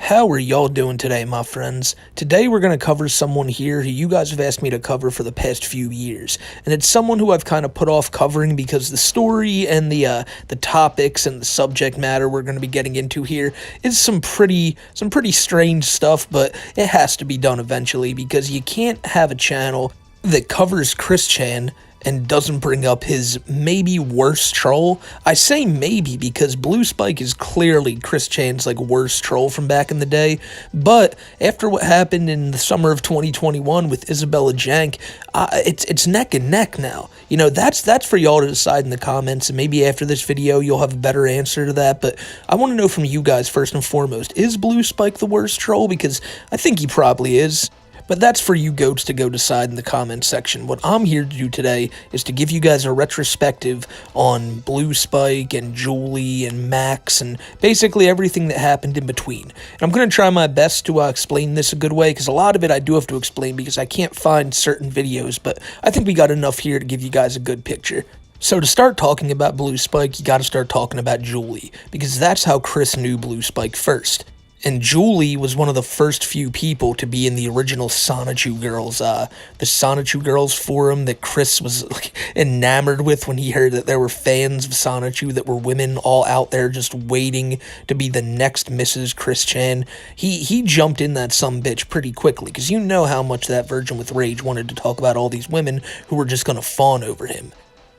How are y'all doing today, my friends? Today we're going to cover someone here who you guys have asked me to cover for the past few years. And it's someone who I've kind of put off covering because the story and the topics and the subject matter we're going to be getting into here is some pretty strange stuff, but it has to be done eventually because you can't have a channel that covers Chris Chan and doesn't bring up his maybe worst troll. I say maybe because BlueSpike is clearly Chris Chan's worst troll from back in the day, but after what happened in the summer of 2021 with Isabella Jank, it's neck and neck now. You know, that's for y'all to decide in the comments, and maybe after this video you'll have a better answer to that, but I want to know from you guys first and foremost, is BlueSpike the worst troll? Because I think he probably is. But that's for you goats to go decide in the comments section. What I'm here to do today is to give you guys a retrospective on BlueSpike and Julie and Max and basically everything that happened in between. And I'm going to try my best to explain this a good way, because a lot of it I do have to explain because I can't find certain videos, but I think we got enough here to give you guys a good picture. So to start talking about BlueSpike, you got to start talking about Julie, because that's how Chris knew BlueSpike first. And Julie was one of the first few people to be in the original Sonichu Girls, the Sonichu Girls forum that Chris was enamored with when he heard that there were fans of Sonichu that were women all out there just waiting to be the next Mrs. Chris Chan. He jumped in that sumbitch pretty quickly, because you know how much that virgin with rage wanted to talk about all these women who were just going to fawn over him.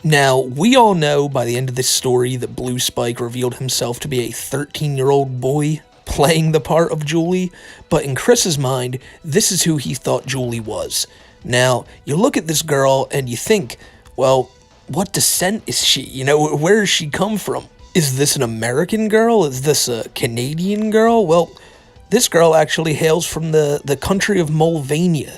Now, we all know by the end of this story that BlueSpike revealed himself to be a 13-year-old boy playing the part of Julie, but in Chris's mind, this is who he thought Julie was. Now, you look at this girl and you think, well, what descent is she? You know, where does she come from? Is this an American girl? Is this a Canadian girl? Well, this girl actually hails from the country of Mulvania,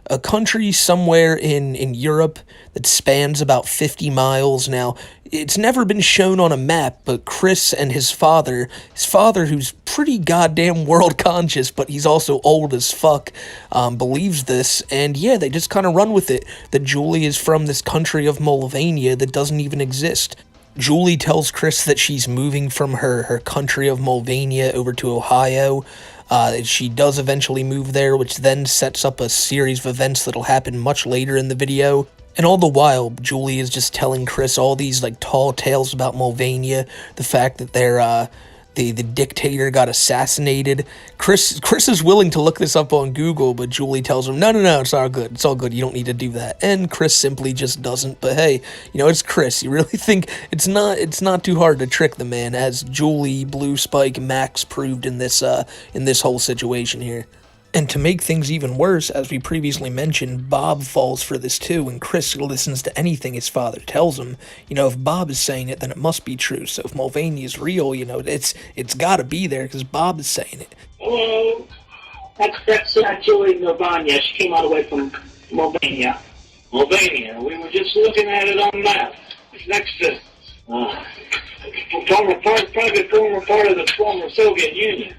a country somewhere in Europe that spans about 50 miles. Now, it's never been shown on a map, but Chris and his father who's pretty goddamn world conscious, but he's also old as fuck, believes this, and yeah, they just kind of run with it, that Julie is from this country of Mulvania that doesn't even exist. Julie tells Chris that she's moving from her country of Mulvania over to Ohio. She does eventually move there, which then sets up a series of events that'll happen much later in the video. And all the while, Julie is just telling Chris all these tall tales about Mulvania, the fact that the dictator got assassinated. Chris is willing to look this up on Google, but Julie tells him, no, it's all good. It's all good. You don't need to do that. And Chris simply just doesn't. But hey, you know, it's Chris. You really think it's not too hard to trick the man, as Julie, BlueSpike, Max proved in this whole situation here. And to make things even worse, as we previously mentioned, Bob falls for this too, and Chris listens to anything his father tells him. You know, if Bob is saying it, then it must be true. So if Mulvania is real, you know, it's got to be there because Bob is saying it. Hello, that's Julie Mulvania. She came all the way from Mulvania. Mulvania. We were just looking at it on the map. It's next to probably former part of the former Soviet Union.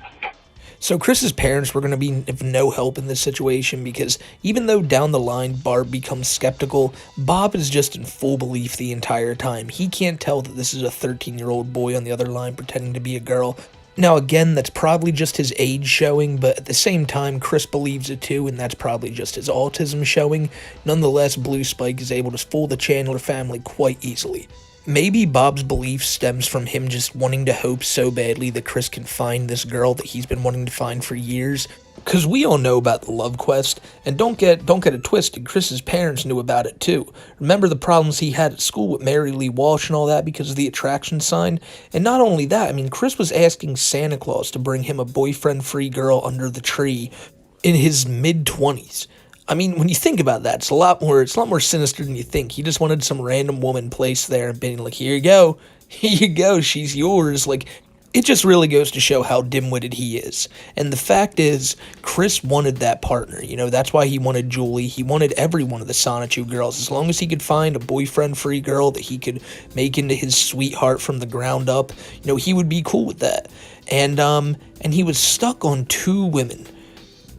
So Chris's parents were going to be of no help in this situation, because even though down the line Barb becomes skeptical, Bob is just in full belief the entire time. He can't tell that this is a 13-year-old boy on the other line pretending to be a girl. Now again, that's probably just his age showing, but at the same time, Chris believes it too, and that's probably just his autism showing. Nonetheless, BlueSpike is able to fool the Chandler family quite easily. Maybe Bob's belief stems from him just wanting to hope so badly that Chris can find this girl that he's been wanting to find for years. Because we all know about the love quest, and don't get it twisted, Chris's parents knew about it too. Remember the problems he had at school with Mary Lee Walsh and all that because of the attraction sign? And not only that, I mean, Chris was asking Santa Claus to bring him a boyfriend-free girl under the tree in his mid-20s. I mean, when you think about that, it's a lot more sinister than you think. He just wanted some random woman placed there and being like, here you go, she's yours. It just really goes to show how dim-witted he is. And the fact is, Chris wanted that partner. You know, that's why he wanted Julie. He wanted every one of the Sonichu girls. As long as he could find a boyfriend-free girl that he could make into his sweetheart from the ground up, you know, he would be cool with that. And he was stuck on two women.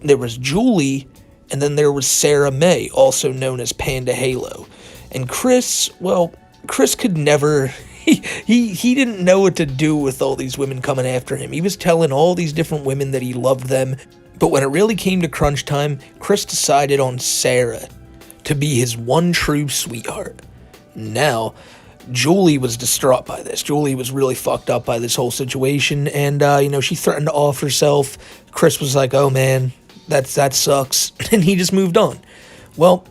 There was Julie, and then there was Sarah May, also known as Panda Halo. And Chris could never he didn't know what to do with all these women coming after him. He was telling all these different women that he loved them, but when it really came to crunch time, Chris decided on Sarah to be his one true sweetheart. Now, Julie was distraught by this. Julie was really fucked up by this whole situation, and she threatened to off herself. Chris was like, "Oh man, that sucks," and he just moved on. Well,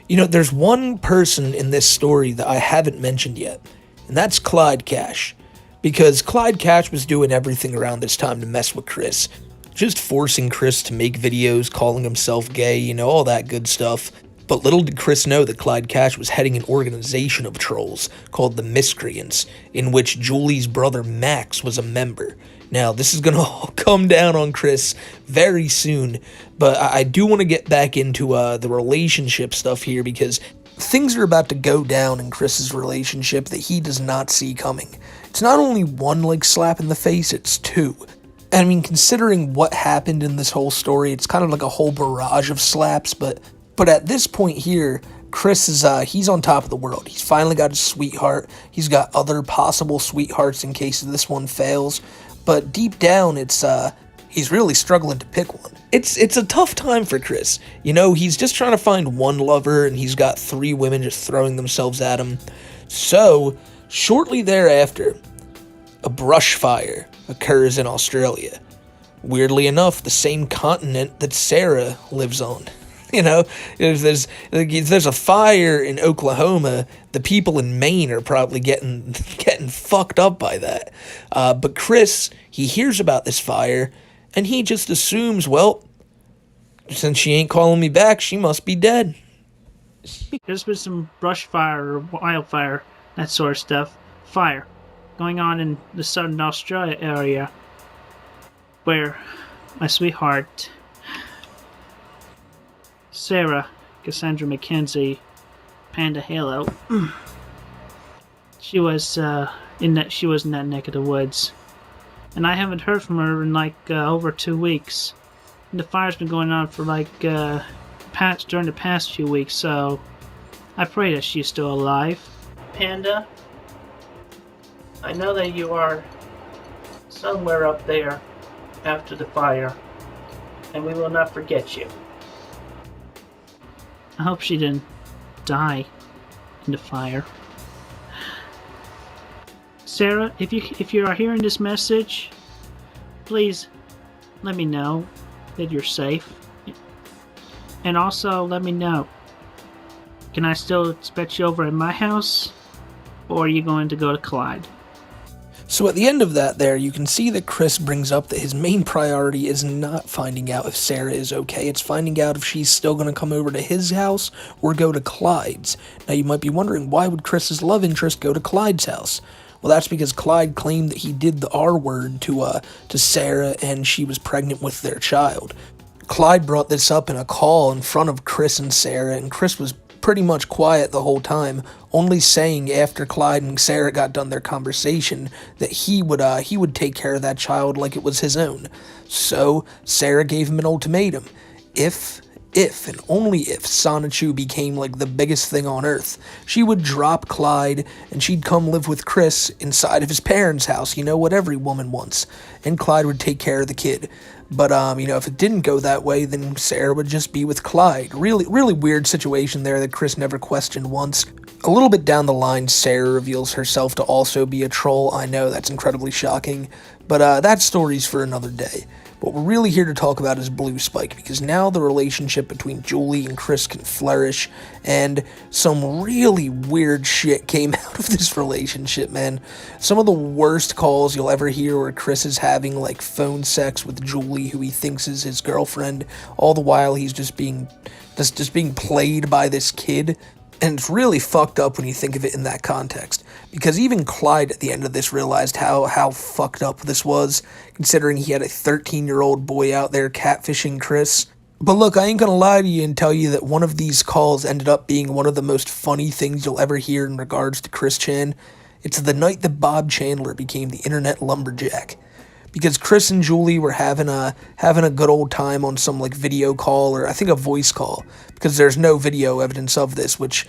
there's one person in this story that I haven't mentioned yet, and that's Clyde Cash, because Clyde Cash was doing everything around this time to mess with Chris, just forcing Chris to make videos, calling himself gay, all that good stuff. But little did Chris know that Clyde Cash was heading an organization of trolls called the Miscreants, in which Julie's brother Max was a member. Now, this is going to all come down on Chris very soon, but I do want to get back into the relationship stuff here, because things are about to go down in Chris's relationship that he does not see coming. It's not only one, slap in the face, it's two. I mean, considering what happened in this whole story, it's kind of like a whole barrage of slaps, but at this point here, Chris is, he's on top of the world. He's finally got his sweetheart. He's got other possible sweethearts in case this one fails. But deep down, he's really struggling to pick one. It's a tough time for Chris. He's just trying to find one lover, and he's got 3 women just throwing themselves at him. So, shortly thereafter, a brush fire occurs in Australia. Weirdly enough, the same continent that Sarah lives on. There's a fire in Oklahoma. The people in Maine are probably getting fucked up by that. But Chris, he hears about this fire, and he just assumes, well, since she ain't calling me back, she must be dead. There's been some brush fire or wildfire, that sort of stuff, fire, going on in the southern Australia area, where my sweetheart, Sarah Cassandra McKenzie, Panda Halo, she was in that neck of the woods, and I haven't heard from her in over 2 weeks. And the fire's been going on for during the past few weeks, so I pray that she's still alive. Panda, I know that you are somewhere up there after the fire, and we will not forget you. I hope she didn't die in the fire. Sarah, if you are hearing this message, please let me know that you're safe. And also let me know, can I still expect you over at my house, or are you going to go to Clyde? So at the end of that there, you can see that Chris brings up that his main priority is not finding out if Sarah is okay. It's finding out if she's still going to come over to his house or go to Clyde's. Now you might be wondering, why would Chris's love interest go to Clyde's house? Well, that's because Clyde claimed that he did the R word to Sarah, and she was pregnant with their child. Clyde brought this up in a call in front of Chris and Sarah, and Chris was pretty much quiet the whole time, only saying after Clyde and Sarah got done their conversation that he would take care of that child like it was his own. So Sarah gave him an ultimatum. If and only if Sonichu became the biggest thing on earth, she would drop Clyde and she'd come live with Chris inside of his parents' house, what every woman wants, and Clyde would take care of the kid. But, if it didn't go that way, then Sarah would just be with Clyde. Really, really weird situation there that Chris never questioned once. A little bit down the line, Sarah reveals herself to also be a troll. I know, that's incredibly shocking, but that story's for another day. What we're really here to talk about is BlueSpike, because now the relationship between Julie and Chris can flourish, and some really weird shit came out of this relationship, man. Some of the worst calls you'll ever hear where Chris is having, phone sex with Julie, who he thinks is his girlfriend, all the while he's just being played by this kid. And it's really fucked up when you think of it in that context, because even Clyde at the end of this realized how fucked up this was, considering he had a 13-year-old boy out there catfishing Chris. But look, I ain't gonna lie to you and tell you that one of these calls ended up being one of the most funny things you'll ever hear in regards to Chris Chan. It's the night that Bob Chandler became the internet lumberjack. Because Chris and Julie were having a good old time on some video call, or I think a voice call, because there's no video evidence of this, which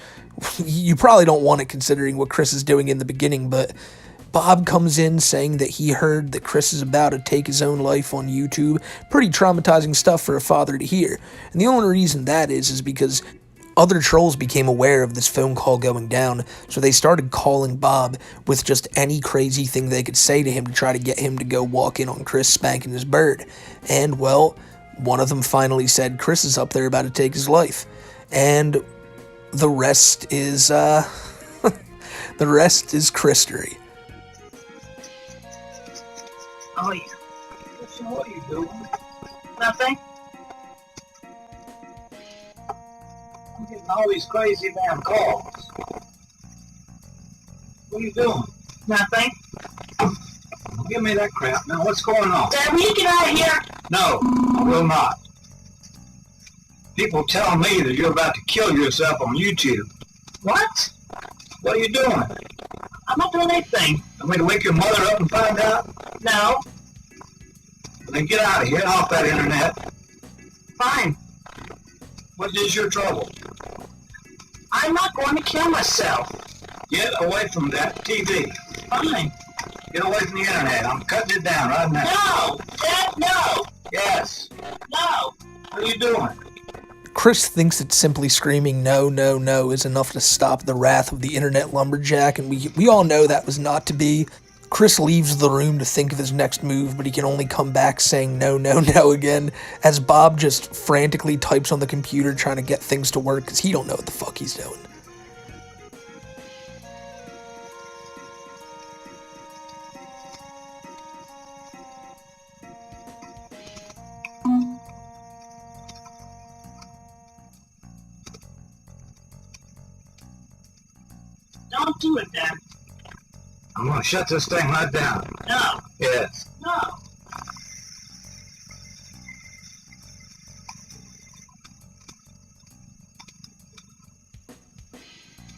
you probably don't want it considering what Chris is doing in the beginning, but Bob comes in saying that he heard that Chris is about to take his own life on YouTube. Pretty traumatizing stuff for a father to hear. And the only reason that is because other trolls became aware of this phone call going down, so they started calling Bob with just any crazy thing they could say to him to try to get him to go walk in on Chris spanking his bird. And, well, one of them finally said Chris is up there about to take his life. And the rest is, the rest is Christery. Oh, yeah. What are you doing? Nothing. I'm getting all these crazy damn calls. What are you doing? Nothing. Give me that crap. Now, what's going on? Dad, will you get out of here? No, I will not. People tell me that you're about to kill yourself on YouTube. What? What are you doing? I'm not doing anything. Want me to wake your mother up and find out? No. Then get out of here, off that internet. Fine. What is your trouble? I'm not going to kill myself. Get away from that TV. Fine. Get away from the internet. I'm cutting it down right now. No! Dad, no! Yes. No! What are you doing? Chris thinks that simply screaming no, no, no is enough to stop the wrath of the internet lumberjack, and we all know that was not to be. Chris leaves the room to think of his next move, but he can only come back saying no, no, no again, as Bob just frantically types on the computer trying to get things to work because he don't know what the fuck he's doing. Don't do it, Dad. I'm gonna shut this thing right down. No. Yes. No.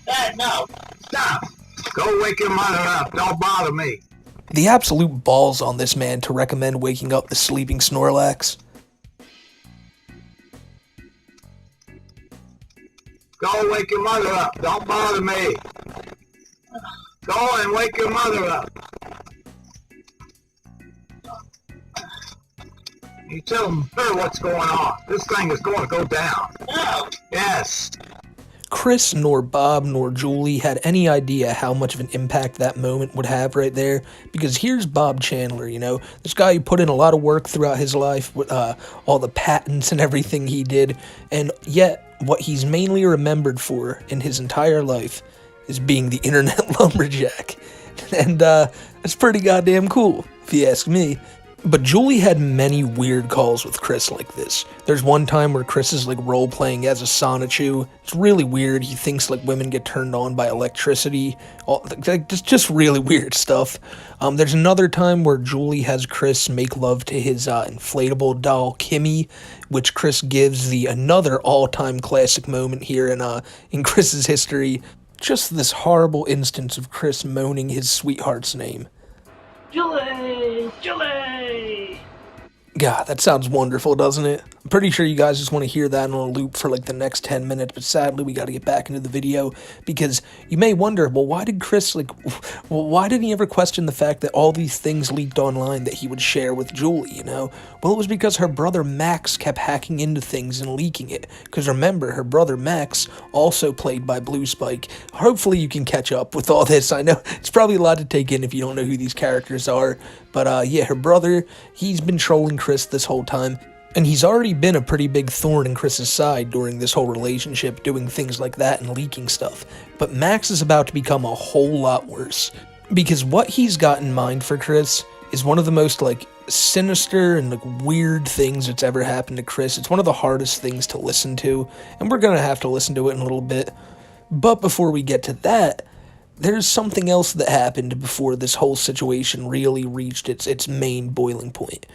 Dad, no. Stop. Go wake your mother up. Don't bother me. The absolute balls on this man to recommend waking up the sleeping Snorlax. Go wake your mother up. Don't bother me. Go and wake your mother up. You tell her what's going on. This thing is going to go down. No. Yes. Chris, nor Bob, nor Julie had any idea how much of an impact that moment would have right there, because here's Bob Chandler, you know, this guy who put in a lot of work throughout his life with all the patents and everything he did, and yet what he's mainly remembered for in his entire life is being the internet lumberjack, and that's pretty goddamn cool, if you ask me. But Julie had many weird calls with Chris like this. There's one time where Chris is like role-playing as a Sonichu. It's really weird. He thinks like women get turned on by electricity. Just really weird stuff. There's another time where Julie has Chris make love to his inflatable doll Kimmy, which Chris gives the another all-time classic moment here in Chris's history. Just this horrible instance of Chris moaning his sweetheart's name. Julie! Julie! God, that sounds wonderful, doesn't it? I'm pretty sure you guys just want to hear that on a loop for like the next 10 minutes, but sadly we got to get back into the video, because you may wonder, well, why did Chris, why didn't he ever question the fact that all these things leaked online that he would share with Julie, you know? Well, it was because her brother Max kept hacking into things and leaking it, because remember, her brother Max, also played by BlueSpike. Hopefully you can catch up with all this. I know it's probably a lot to take in if you don't know who these characters are, but yeah, her brother, he's been trolling Chris this whole time. And he's already been a pretty big thorn in Chris's side during this whole relationship, doing things like that and leaking stuff. But Max is about to become a whole lot worse, because what he's got in mind for Chris is one of the most like sinister and like weird things that's ever happened to Chris. It's one of the hardest things to listen to, and we're gonna have to listen to it in a little bit. But before we get to that, there's something else that happened before this whole situation really reached its main boiling point.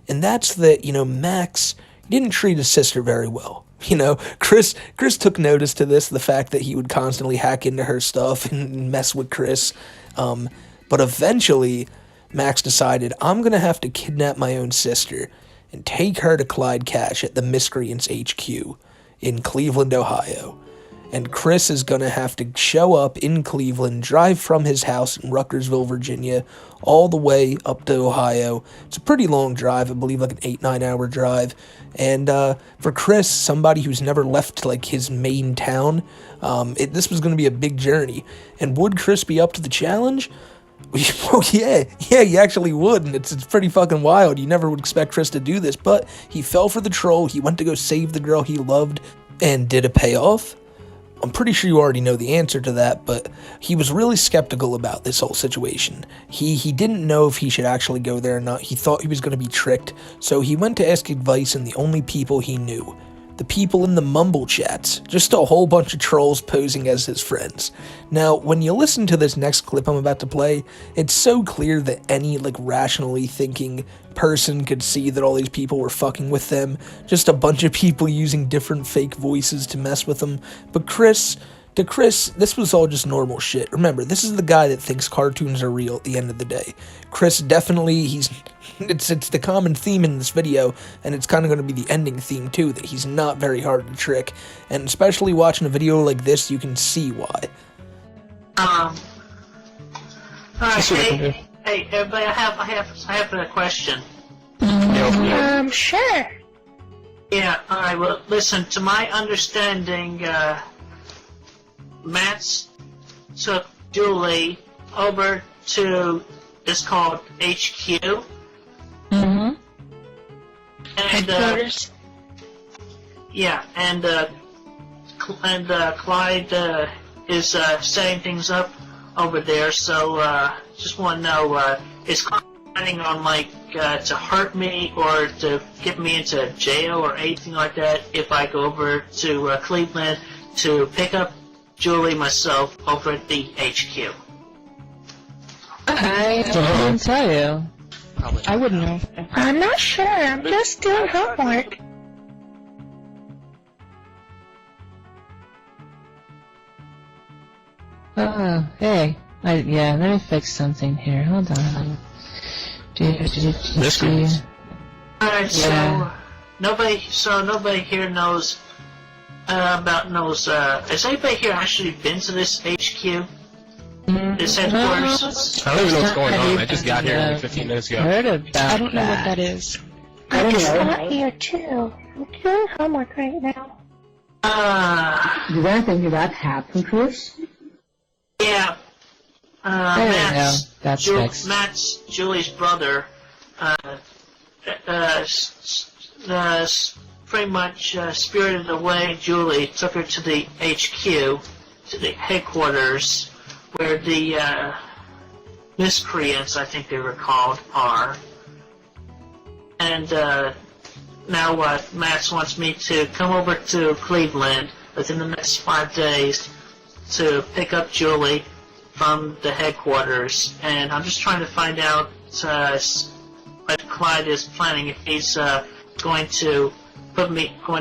And that's that, you know, Max didn't treat his sister very well. You know, Chris took notice to this, the fact that he would constantly hack into her stuff and mess with Chris. But eventually, Max decided, I'm going to have to kidnap my own sister and take her to Clyde Cash at the Miscreants HQ in Cleveland, Ohio. and Chris is going to have to show up in Cleveland, drive from his house in Ruckersville, Virginia, all the way up to Ohio. It's a pretty long drive, I believe like an 8-9 hour drive. And for Chris, somebody who's never left like his main town, this was going to be a big journey. And would Chris be up to the challenge? Oh yeah, he actually would, and it's pretty fucking wild. You never would expect Chris to do this, but he fell for the troll. He went to go save the girl he loved, and did it pay off? I'm pretty sure you already know the answer to that, but he was really skeptical about this whole situation. He didn't know if he should actually go there or not. He thought he was going to be tricked, so he went to ask advice in the only people he knew. The people in the mumble chats, just a whole bunch of trolls posing as his friends. Now, when you listen to this next clip I'm about to play, it's so clear that any rationally thinking person could see that all these people were fucking with them, just a bunch of people using different fake voices to mess with them. But to Chris, this was all just normal shit. Remember, this is the guy that thinks cartoons are real at the end of the day. Chris definitely, it's the common theme in this video, and it's kind of going to be the ending theme too, that he's not very hard to trick. And especially watching a video like this, you can see why. Hey, everybody, I have a question. Sure. Yeah, alright, well, listen, to my understanding, Matt's took Julie over to, it's called HQ. Mm-hmm. And, Headquarters. yeah, and Clyde, is, setting things up over there, so, just want to know, is Clyde planning on, to hurt me or to get me into jail or anything like that if I go over to, Cleveland to pick up Julie myself over at the HQ? I couldn't tell you. I wouldn't know. I'm not sure. I'm just doing homework. Oh, hey. Yeah, let me fix something here. Hold on. Alright, so nobody here knows has anybody here actually been to this HQ? This headquarters? I don't even know what's going on. I just got here like 15 minutes ago. Heard about I don't know what that is. I just got here too. I'm doing homework right now. Did anything of that happen, Chris? Yeah. Matt's Julie's brother, pretty much spirited away Julie, took her to the HQ, to the headquarters, where the miscreants, I think they were called, are. And now Matt wants me to come over to Cleveland within the next 5 days to pick up Julie from the headquarters, and I'm just trying to find out what Clyde is planning, if he's going to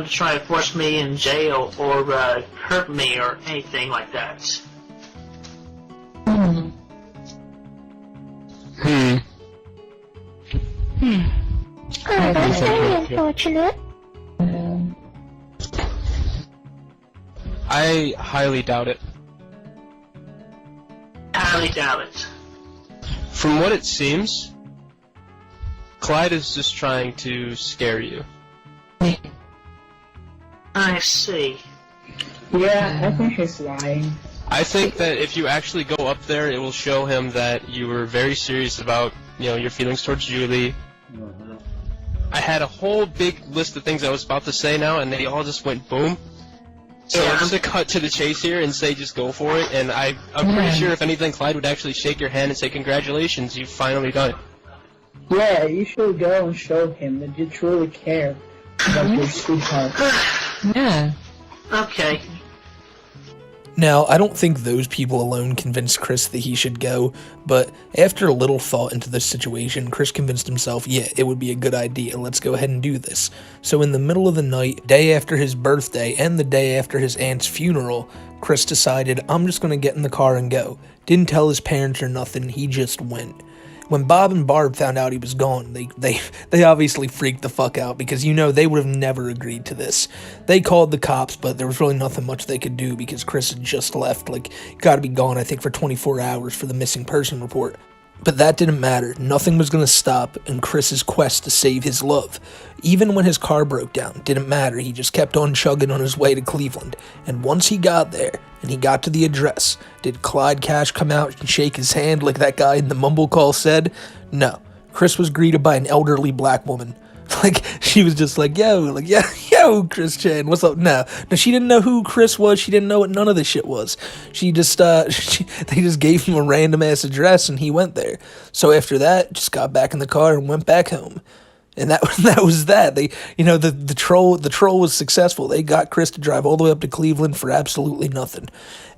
try to force me in jail or hurt me or anything like that. Oh, that's very unfortunate. I highly doubt it. Highly doubt it. From what it seems, Clyde is just trying to scare you. I see. Yeah, I think he's lying. I think that if you actually go up there, it will show him that you were very serious about, your feelings towards Julie. I had a whole big list of things I was about to say now, and they all just went boom. So I'm just going to cut to the chase here and say just go for it, and I'm pretty sure if anything, Clyde would actually shake your hand and say congratulations, you've finally done it. Yeah, you should go and show him that you truly care about your sweetheart. Yeah. Okay. Now, I don't think those people alone convinced Chris that he should go, but after a little thought into this situation, Chris convinced himself, yeah, it would be a good idea, let's go ahead and do this. So in the middle of the night, day after his birthday, and the day after his aunt's funeral, Chris decided, I'm just going to get in the car and go. Didn't tell his parents or nothing, he just went. When Bob and Barb found out he was gone, they obviously freaked the fuck out because, you know, they would have never agreed to this. They called the cops, but there was really nothing much they could do because Chris had just left. Like, gotta be gone, I think, for 24 hours for the missing person report. But that didn't matter. Nothing was going to stop in Chris's quest to save his love. Even when his car broke down, didn't matter. He just kept on chugging on his way to Cleveland. And once he got there, and he got to the address, did Clyde Cash come out and shake his hand like that guy in the mumble call said? No. Chris was greeted by an elderly black woman. Like, she was just like, yo, Chris Chan, what's up? No, she didn't know who Chris was. She didn't know what none of this shit was. She just, they just gave him a random ass address and he went there. So after that, just got back in the car and went back home. And that was that. They, you know, the troll was successful. They got Chris to drive all the way up to Cleveland for absolutely nothing.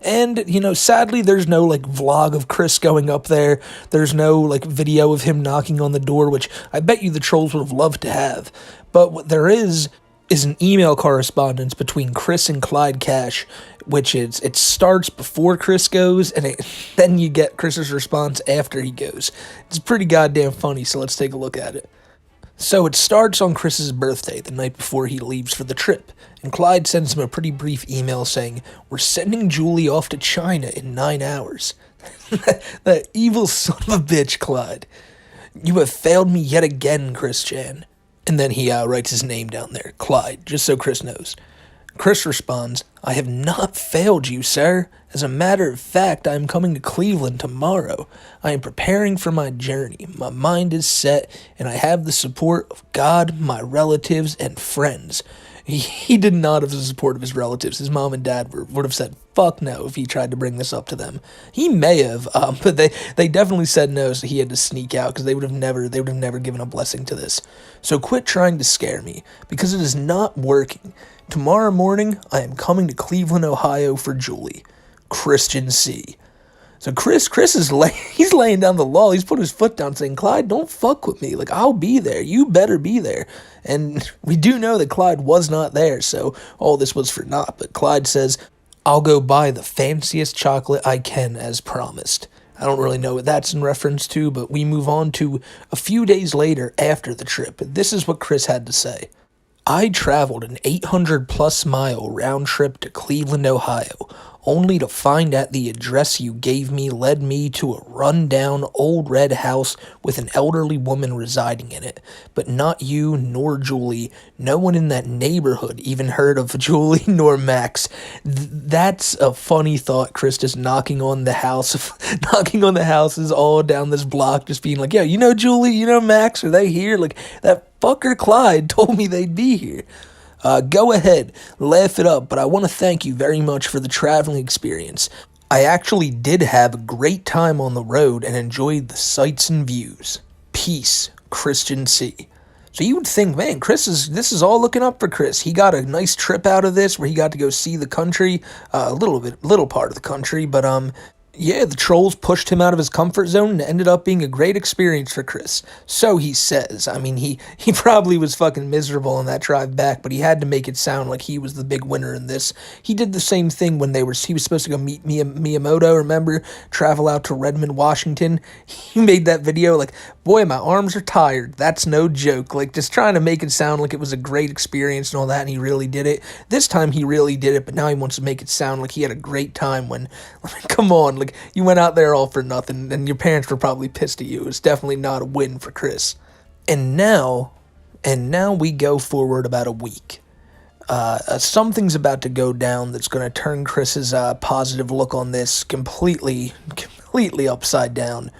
And, you know, sadly, there's no, like, vlog of Chris going up there. There's no, like, video of him knocking on the door, which I bet you the trolls would have loved to have. But what there is an email correspondence between Chris and Clyde Cash, which it starts before Chris goes, and then you get Chris's response after he goes. It's pretty goddamn funny, so let's take a look at it. So it starts on Chris's birthday, the night before he leaves for the trip, and Clyde sends him a pretty brief email saying, "We're sending Julie off to China in 9 hours. That evil son of a bitch, Clyde. You have failed me yet again, Chris Chan." And then he writes his name down there, Clyde, just so Chris knows. Chris responds, "I have not failed you, sir. As a matter of fact, I am coming to Cleveland tomorrow. I am preparing for my journey. My mind is set, and I have the support of God, my relatives, and friends." He did not have the support of his relatives. His mom and dad would have said, fuck no, if he tried to bring this up to them. He may have, but they definitely said no, so he had to sneak out, because they would have never given a blessing to this. So quit trying to scare me, because it is not working. Tomorrow morning, I am coming to Cleveland, Ohio for Julie. Christian C. So Chris is he's laying down the law. He's put his foot down saying, Clyde, don't fuck with me. Like, I'll be there. You better be there. And we do know that Clyde was not there, so all this was for naught. But Clyde says, I'll go buy the fanciest chocolate I can as promised. I don't really know what that's in reference to, but we move on to a few days later after the trip. This is what Chris had to say. I traveled an 800-plus mile round trip to Cleveland, Ohio, only to find at the address you gave me led me to a run-down old red house with an elderly woman residing in it. But not you nor Julie. No one in that neighborhood even heard of Julie nor Max. That's a funny thought, Chris, just knocking on the houses all down this block, just being like, yo, you know Julie, you know Max, are they here? Like, that fucker Clyde told me they'd be here. Go ahead, laugh it up, but I want to thank you very much for the traveling experience. I actually did have a great time on the road and enjoyed the sights and views. Peace, Christian C. So you would think, man, this is all looking up for Chris. He got a nice trip out of this where he got to go see the country, little part of the country, but yeah, the trolls pushed him out of his comfort zone and ended up being a great experience for Chris. So he says. I mean, he probably was fucking miserable on that drive back, but he had to make it sound like he was the big winner in this. He did the same thing when he was supposed to go meet Miyamoto, remember? Travel out to Redmond, Washington. He made that video like, boy, my arms are tired. That's no joke. Like, just trying to make it sound like it was a great experience and all that, and he really did it. This time he really did it, but now he wants to make it sound like he had a great time when, come on, like, you went out there all for nothing, and your parents were probably pissed at you. It's definitely not a win for Chris. And now we go forward about a week. Something's about to go down that's going to turn Chris's positive look on this completely upside down.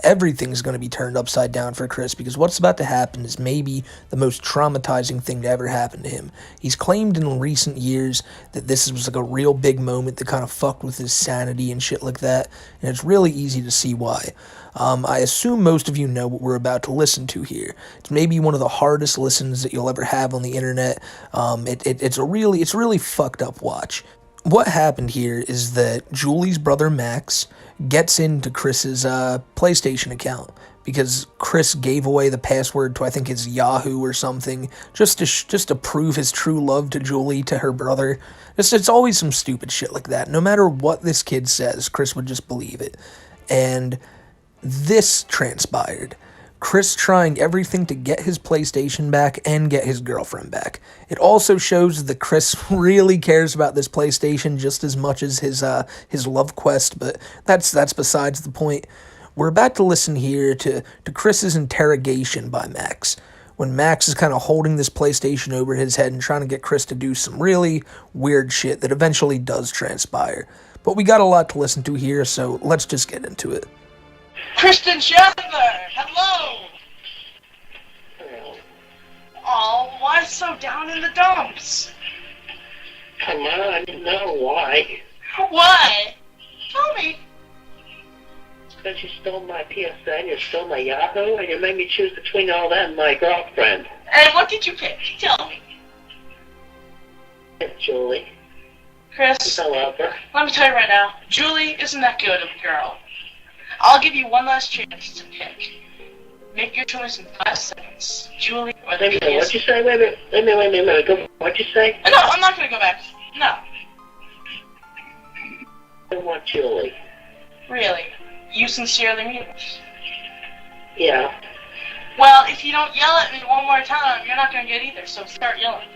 Everything's going to be turned upside down for Chris, because what's about to happen is maybe the most traumatizing thing to ever happen to him. He's claimed in recent years that this was like a real big moment that kind of fucked with his sanity and shit like that, and it's really easy to see why. I assume most of you know what we're about to listen to here. It's maybe one of the hardest listens that you'll ever have on the internet. It's a really fucked up watch. What happened here is that Julie's brother Max gets into Chris's PlayStation account because Chris gave away the password to, I think, his Yahoo or something, just to prove his true love to Julie, to her brother. It's always some stupid shit like that. No matter what this kid says, Chris would just believe it. And this transpired. Chris trying everything to get his PlayStation back and get his girlfriend back. It also shows that Chris really cares about this PlayStation just as much as his love quest, but that's besides the point. We're about to listen here to Chris's interrogation by Max, when Max is kind of holding this PlayStation over his head and trying to get Chris to do some really weird shit that eventually does transpire. But we got a lot to listen to here, so let's just get into it. Kristen Chandler, hello! Oh, why so down in the dumps? Come on, no, why? Why? Tell me. Because you stole my PSN, you stole my Yahoo, and you made me choose between all that and my girlfriend. And what did you pick? Tell me. Julie. Chris, I love her. let me tell you right now, Julie isn't that good of a girl. I'll give you one last chance to pick. Make your choice in 5 seconds. Julie or the PSN. What'd you say? Wait a minute. What'd you say? No, I'm not going to go back. No. I want Julie. Really? You sincerely mean it? Yeah. Well, if you don't yell at me one more time, you're not going to get either, so start yelling.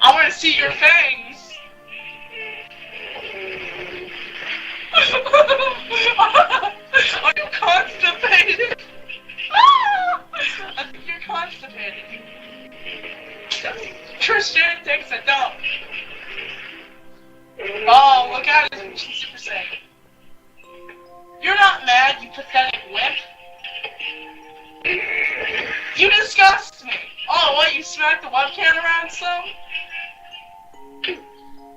I want to see your fangs! Are you constipated? I think you're constipated. Christian takes a dump. Oh, look at it, she's Super Saiyan. You're not mad, you pathetic wimp. You disgust me. Oh, what, you smacked the webcam around some?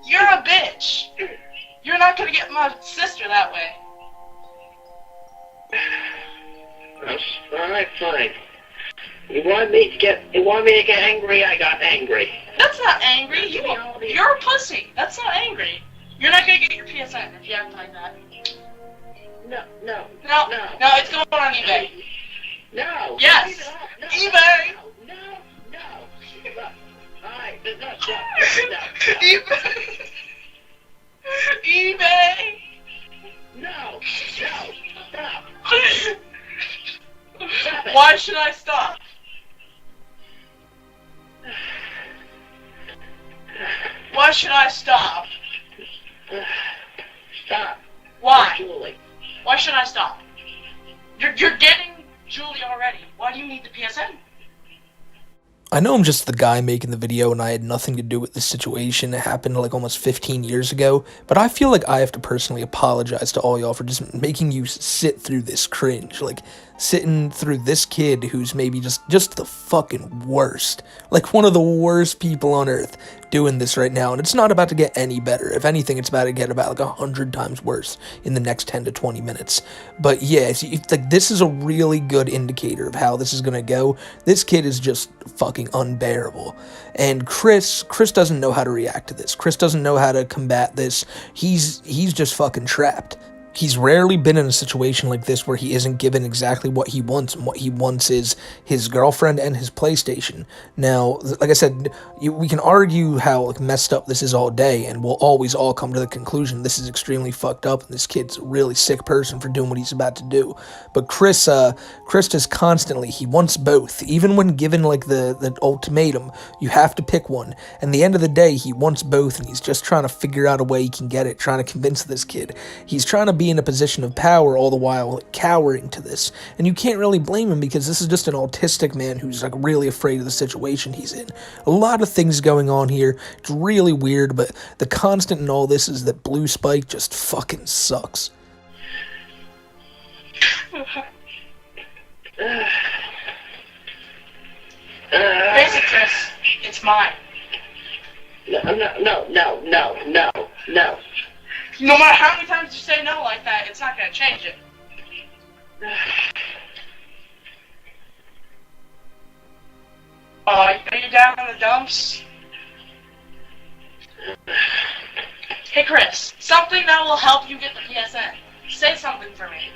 You're a bitch. You're not gonna get my sister that way. Alright, fine. You want me to get angry? I got angry. That's not angry. You're a pussy. That's not angry. You're not gonna get your PSN if you act like that. No. No, it's going on eBay. No. Yes. No. eBay. No. Alright, no. eBay. eBay. No. Stop. Why should I stop? Why should I stop? Stop. Why? Julie. Why should I stop? You're getting Julie already. Why do you need the PSN? I know I'm just the guy making the video and I had nothing to do with this situation. It happened like almost 15 years ago, but I feel like I have to personally apologize to all y'all for just making you sit through this cringe. Like, sitting through this kid who's maybe just the fucking worst. Like, one of the worst people on earth doing this right now, and it's not about to get any better. If anything, it's about to get about like 100 times worse in the next 10 to 20 minutes. But yeah, it's like, this is a really good indicator of how this is gonna go. This kid is just fucking unbearable. And Chris doesn't know how to react to this. Chris doesn't know how to combat this. He's just fucking trapped. He's rarely been in a situation like this where he isn't given exactly what he wants, and what he wants is his girlfriend and his PlayStation. Now, like I said, we can argue how like messed up this is all day, and we'll always all come to the conclusion this is extremely fucked up, and this kid's a really sick person for doing what he's about to do. But Chris just constantly, he wants both. Even when given like the ultimatum, you have to pick one. And the end of the day, he wants both, and he's just trying to figure out a way he can get it, trying to convince this kid. He's trying to be in a position of power all the while cowering to this, and you can't really blame him because this is just an autistic man who's like really afraid of the situation he's in. A lot of things going on here. It's really weird, but the constant in all this is that BlueSpike just fucking sucks. Face it, Chris. It's mine. No. No matter how many times you say no like that, it's not gonna change it. Are you down in the dumps? Hey Chris, something that will help you get the PSN. Say something for me.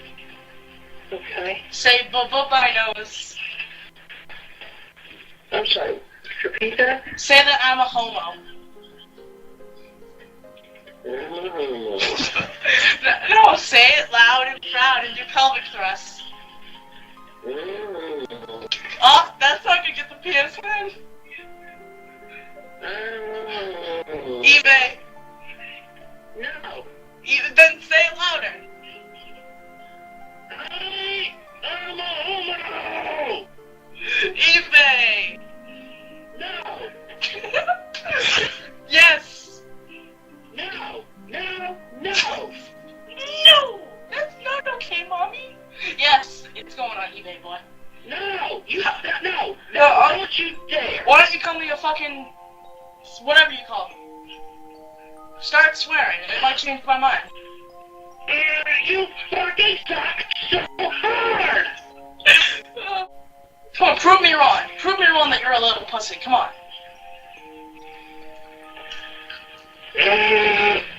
Okay. Say my nose. I'm sorry. Repeat that? Say that I'm a homo. No, say it loud and proud and do pelvic thrusts. Oh, that's how I can get the PSN. eBay. No. Then say it louder. I'm a homo. eBay. No. Yes. No. No. No. No. That's not okay, Mommy. Yes, it's going on eBay, boy. No. You have that. No. No, No. Don't you dare. Why don't you call me a fucking... whatever you call me. Start swearing. It might change my mind. You fucking suck so hard. Come on, prove me wrong. Prove me wrong that you're a little pussy. Come on.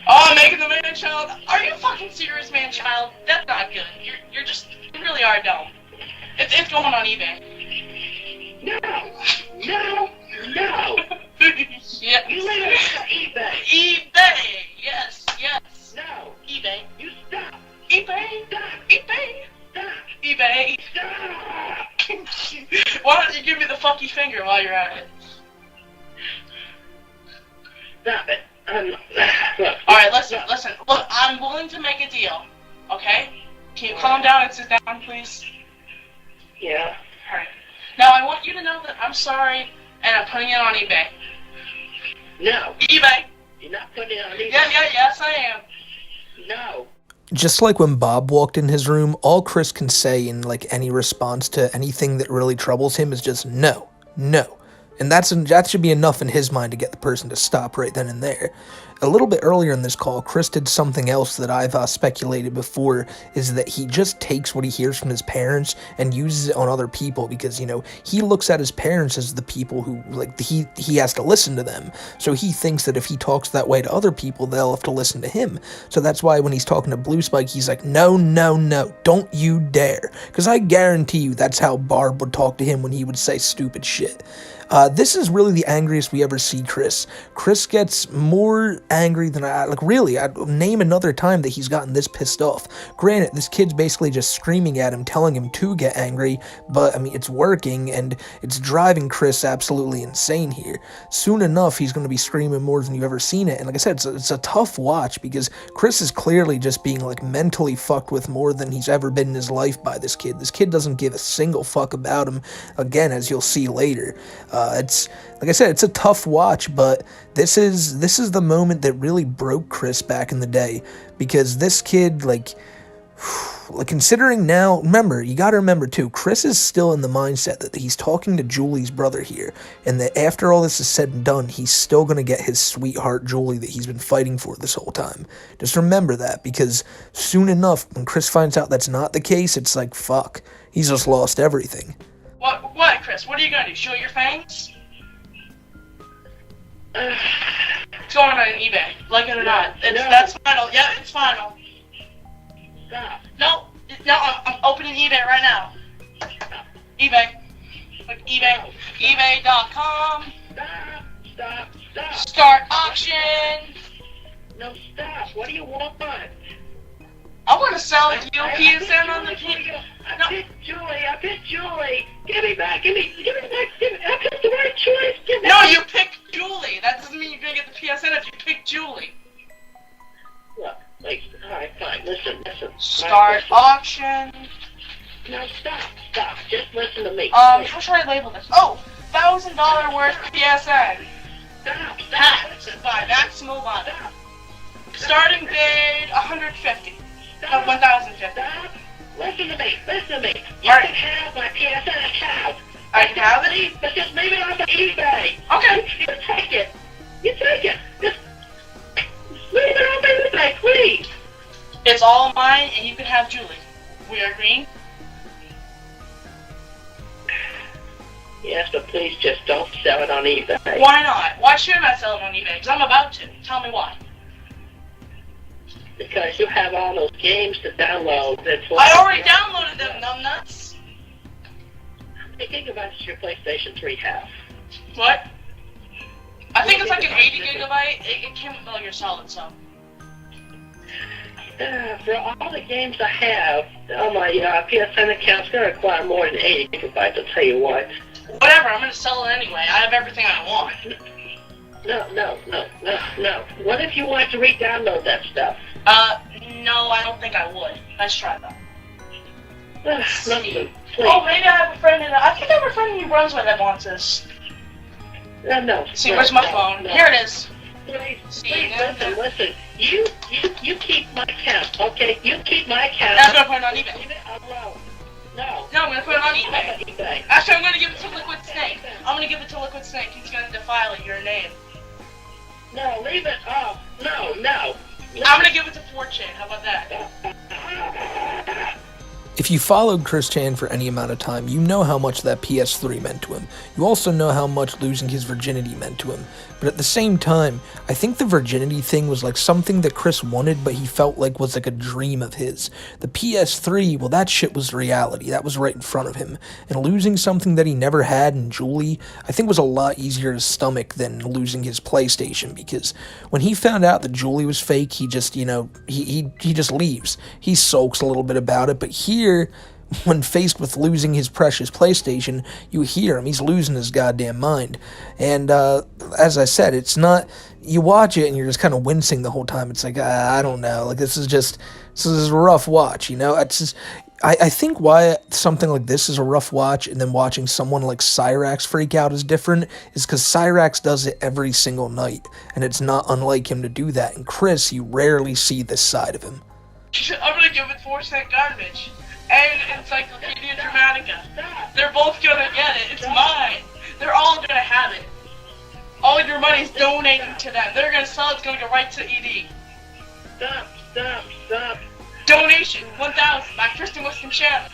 Oh, making the man-child. Are you fucking serious, man-child? That's not good. You're just... you really are dumb. It's going on eBay. No. No. No. Yes. You leave it to eBay. eBay. Yes. Yes. No. eBay. You stop. eBay. Stop. eBay. Stop. eBay. Stop. Why don't you give me the fucky finger while you're at it? Stop it. Look. Alright, listen. Look, I'm willing to make a deal. Okay? Can you calm down and sit down, please? Yeah. Alright. Now, I want you to know that I'm sorry, and I'm putting it on eBay. No. eBay. You're not putting it on eBay. Yes, I am. No. Just like when Bob walked in his room, all Chris can say in like any response to anything that really troubles him is just no, no. And that should be enough in his mind to get the person to stop right then and there. A little bit earlier in this call, Chris did something else that I've speculated before, is that he just takes what he hears from his parents and uses it on other people because, you know, he looks at his parents as the people who, like, he has to listen to them. So he thinks that if he talks that way to other people, they'll have to listen to him. So that's why when he's talking to BlueSpike, he's like, no, no, no, don't you dare. Because I guarantee you that's how Barb would talk to him when he would say stupid shit. This is really the angriest we ever see Chris. Chris gets more angry than I'd name another time that he's gotten this pissed off. Granted, this kid's basically just screaming at him, telling him to get angry, but, I mean, it's working, and it's driving Chris absolutely insane here. Soon enough, he's going to be screaming more than you've ever seen it, and like I said, it's a tough watch, because Chris is clearly just being, like, mentally fucked with more than he's ever been in his life by this kid. This kid doesn't give a single fuck about him, again, as you'll see later. It's, like I said, it's a tough watch, but this is the moment that really broke Chris back in the day, because this kid, like considering now, remember, you gotta remember too, Chris is still in the mindset that he's talking to Julie's brother here, and that after all this is said and done, he's still gonna get his sweetheart Julie that he's been fighting for this whole time. Just remember that, because soon enough, when Chris finds out that's not the case, it's like, fuck, he's just lost everything. What, Chris? What are you gonna do? Show your fangs? It's going on eBay. Like it or not. That's final. Yeah, it's final. Stop. No, I'm opening eBay right now. eBay. Like eBay. eBay.com. Stop. Start auction. No, stop. What do you want? I want to sell you PSN on the I picked Julie. Give me back. Give me back. I picked the right choice. No, you picked Julie. That doesn't mean you're going to get the PSN if you pick Julie. Look, alright, fine. Listen. Start auction. No, stop. Just listen to me. How should I label this? Oh, $1,000 worth PSN. Stop. Buy maximum buy. Starting bid 150. No, 1,050. Stop. Listen to me. You Alright. can have my PSN account. I can have it? But just leave it on the eBay. Okay. You take it. Just leave it on the eBay, please. It's all mine, and you can have Julie. We are agreeing? Yes, but please just don't sell it on eBay. Why not? Why shouldn't I sell it on eBay? Because I'm about to. Tell me why. Because you have all those games to download. I already downloaded them, numbnuts. How many gigabytes does your PlayStation 3 have? What? I think it's like an 80 gigabyte. It came with all your solid, so. For all the games I have, on my PSN account, it's going to require more than 80 gigabytes, I'll tell you what. Whatever, I'm gonna sell it anyway. I have everything I want. No. What if you wanted to re-download that stuff? No, I don't think I would. Let's try that. Please. Oh, maybe I have a friend I think I have a friend in New Brunswick that wants this. No. See, where's my phone? No. Here it is. Please, listen. You keep my account, okay? You keep my account. I'm gonna put it on eBay. Leave it alone. No, I'm gonna put it on eBay. Actually, I'm gonna give it to Liquid Snake. I'm gonna give it to Liquid Snake. He's gonna defile it, your name. No, leave it off. No. I'm gonna give it to 4chan. How about that? If you followed Chris Chan for any amount of time, you know how much that PS3 meant to him. You also know how much losing his virginity meant to him. But at the same time, I think the virginity thing was like something that Chris wanted, but he felt like was like a dream of his. The PS3, well, that shit was reality. That was right in front of him. And losing something that he never had in Julie, I think was a lot easier to stomach than losing his PlayStation, because when he found out that Julie was fake, he just, he just leaves. He sulks a little bit about it, but here, when faced with losing his precious PlayStation, you hear him. He's losing his goddamn mind. And as I said, it's not... You watch it and you're just kind of wincing the whole time. It's like, I don't know. Like, this is a rough watch, It's just... I think why something like this is a rough watch and then watching someone like Cyrax freak out is different is because Cyrax does it every single night, and it's not unlike him to do that. And Chris, you rarely see this side of him. I'm gonna give it 4cent garbage. And Encyclopedia Dramatica. They're both gonna get it. It's mine. They're all gonna have it. All of your money's donated to them. They're gonna sell it. It's gonna go right to ED. Stop. Donation 1,000 by Kristen Wisdom channel.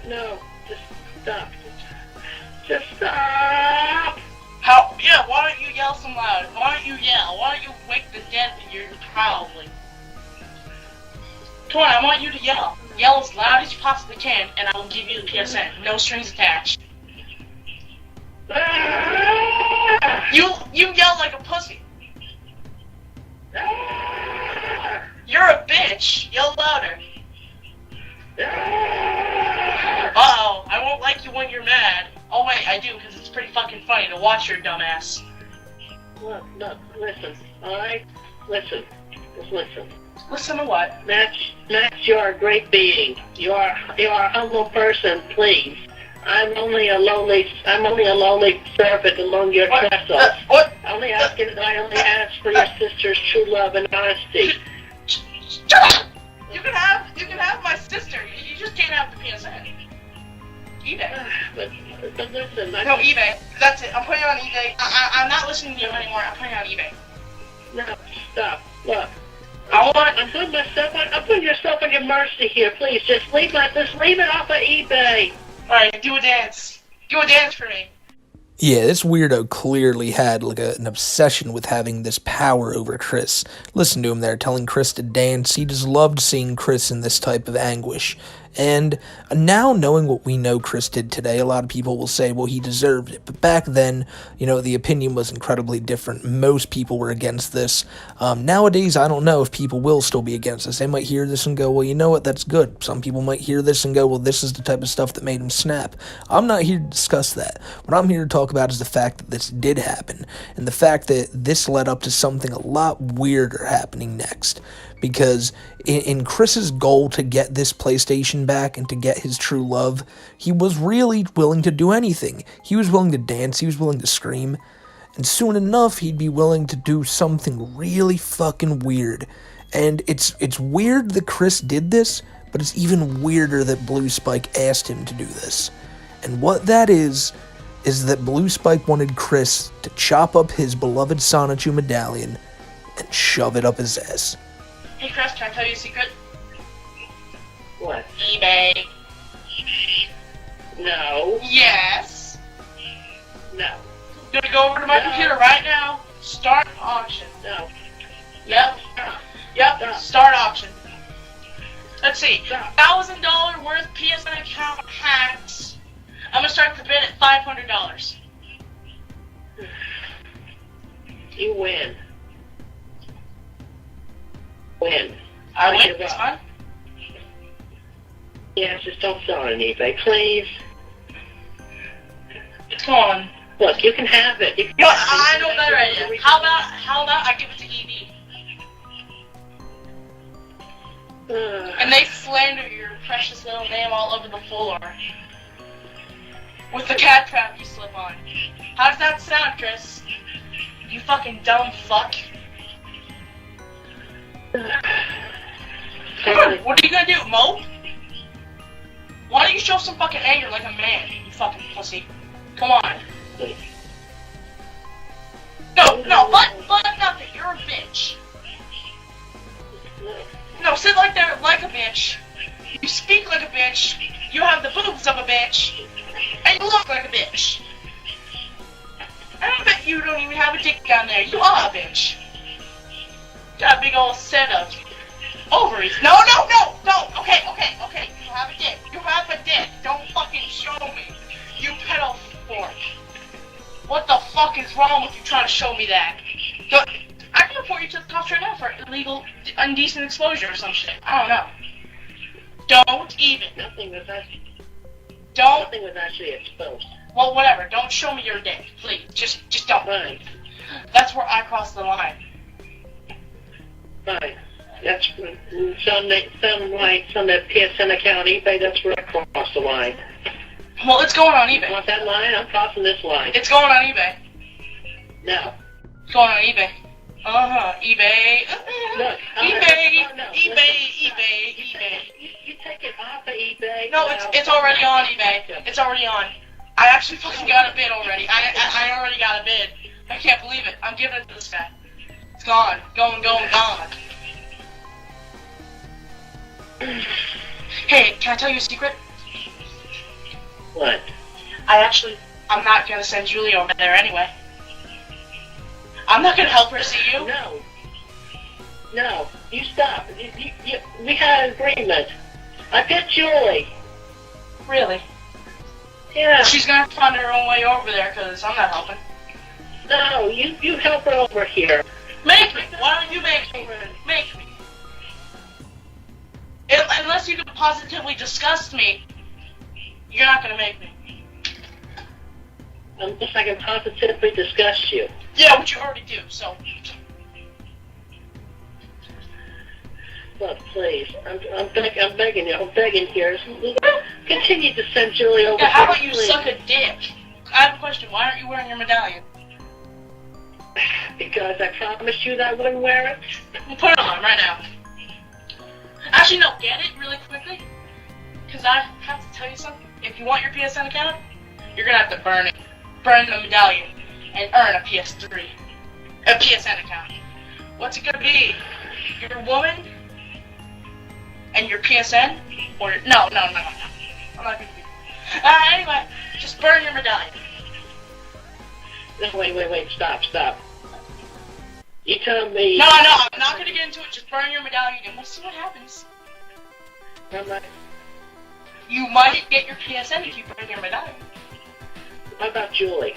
No, just stop. Just stop. Why don't you yell some louder? Why don't you yell? Why don't you wake the dead that you're howling? Come on, I want you to yell. Yell as loud as you possibly can, and I will give you the PSN. No strings attached. You yell like a pussy. You're a bitch. Yell louder. Uh-oh, I won't like you when you're mad. Oh wait, I do, because it's pretty fucking funny to watch your dumbass. Look, listen, alright? Listen. Listen to what? Max, you're a great being. You are a humble person, please. I'm only a lowly servant among your trestles. What? I only ask for your sister's true love and honesty. Shut up! You can have my sister. You just can't have the PSN. eBay. But listen, No, eBay. That's it. I'm putting it on eBay. I'm not listening to you anymore. I'm putting it on eBay. No, stop. Look. I'm putting yourself on your mercy here, please. Just leave it off of eBay. Alright, do a dance. Do a dance for me. Yeah, this weirdo clearly had like an obsession with having this power over Chris. Listen to him there, telling Chris to dance. He just loved seeing Chris in this type of anguish. And now knowing what we know Chris did today, a lot of people will say, well, he deserved it. But back then, the opinion was incredibly different. Most people were against this. Nowadays, I don't know if people will still be against this. They might hear this and go, well, you know what, that's good. Some people might hear this and go, well, this is the type of stuff that made him snap. I'm not here to discuss that. What I'm here to talk about is the fact that this did happen, and the fact that this led up to something a lot weirder happening next. Because in Chris's goal to get this PlayStation back and to get his true love, he was really willing to do anything. He was willing to dance, he was willing to scream, and soon enough he'd be willing to do something really fucking weird. And it's weird that Chris did this, but it's even weirder that BlueSpike asked him to do this. And what that is that BlueSpike wanted Chris to chop up his beloved Sonichu medallion and shove it up his ass. Hey Chris, can I tell you a secret? What? eBay. No. Yes. No. I'm gonna go over to my computer right now. Start auction. No. Yep. Start auction. Let's see. $1,000 worth PSN account hacks. I'm gonna start the bid at $500. You win. Win. I win. It's fine. Yeah, just don't sell it on eBay, please. Come on. Look, you can have it. You know what? I know a better idea. How about I give it to EB? And they slander your precious little name all over the floor. With the cat trap you slip on. How does that sound, Chris? You fucking dumb fuck. What are you gonna do, mope? Why don't you show some fucking anger like a man, you fucking pussy? Come on. No, but nothing. You're a bitch. No, sit like that like a bitch. You speak like a bitch. You have the boobs of a bitch. And you look like a bitch. I bet you don't even have a dick down there. You are a bitch. Got a big old set of ovaries. No. Okay. You have a dick. You have a dick. Don't fucking show me. You pedo fork. What the fuck is wrong with you trying to show me that? I can report you to the cops right now for illegal, indecent exposure or some shit. I don't know. Don't even. Nothing was actually exposed. Well, whatever. Don't show me your dick, please. Just don't. Fine. That's where I cross the line. Fine. That's some that PSN account eBay. That's where I cross the line. Well, it's going on eBay. You want that line? I'm crossing this line. It's going on eBay. No. It's going on eBay. eBay. Look, eBay. You take it off of eBay. No, it's already on eBay. It's already on. I actually fucking got a bid already. I already got a bid. I can't believe it. I'm giving it to this guy. It's gone. Gone. Hey, can I tell you a secret? What? I'm not gonna send Julie over there anyway. I'm not gonna help her see you. No. You stop. We had an agreement. I picked Julie. Really? Yeah. She's gonna have to find her own way over there, because I'm not helping. No, you help her over here. Make me! Why don't you make me? Make me. Unless you can positively disgust me, you're not gonna make me. Unless I can positively discuss you. Yeah, which you already do, so. Look, please. I'm begging you. I'm begging here. Continue to send Julie over. Yeah, how about here, you please. suck a dick? I have a question. Why aren't you wearing your medallion? Because I promised you that I wouldn't wear it. We'll put it on right now. Actually, no, get it really quickly. Because I have to tell you something. If you want your PSN account, you're going to have to burn it. Burn the medallion and earn a PSN account. What's it going to be? Your woman and your PSN? Or no. I'm not going to do that. Anyway, just burn your medallion. No, wait. Stop. You tell me. No, I'm not going to get into it. Just burn your medallion and we'll see what happens. You might get your PSN if you burn your medallion. What about Julie?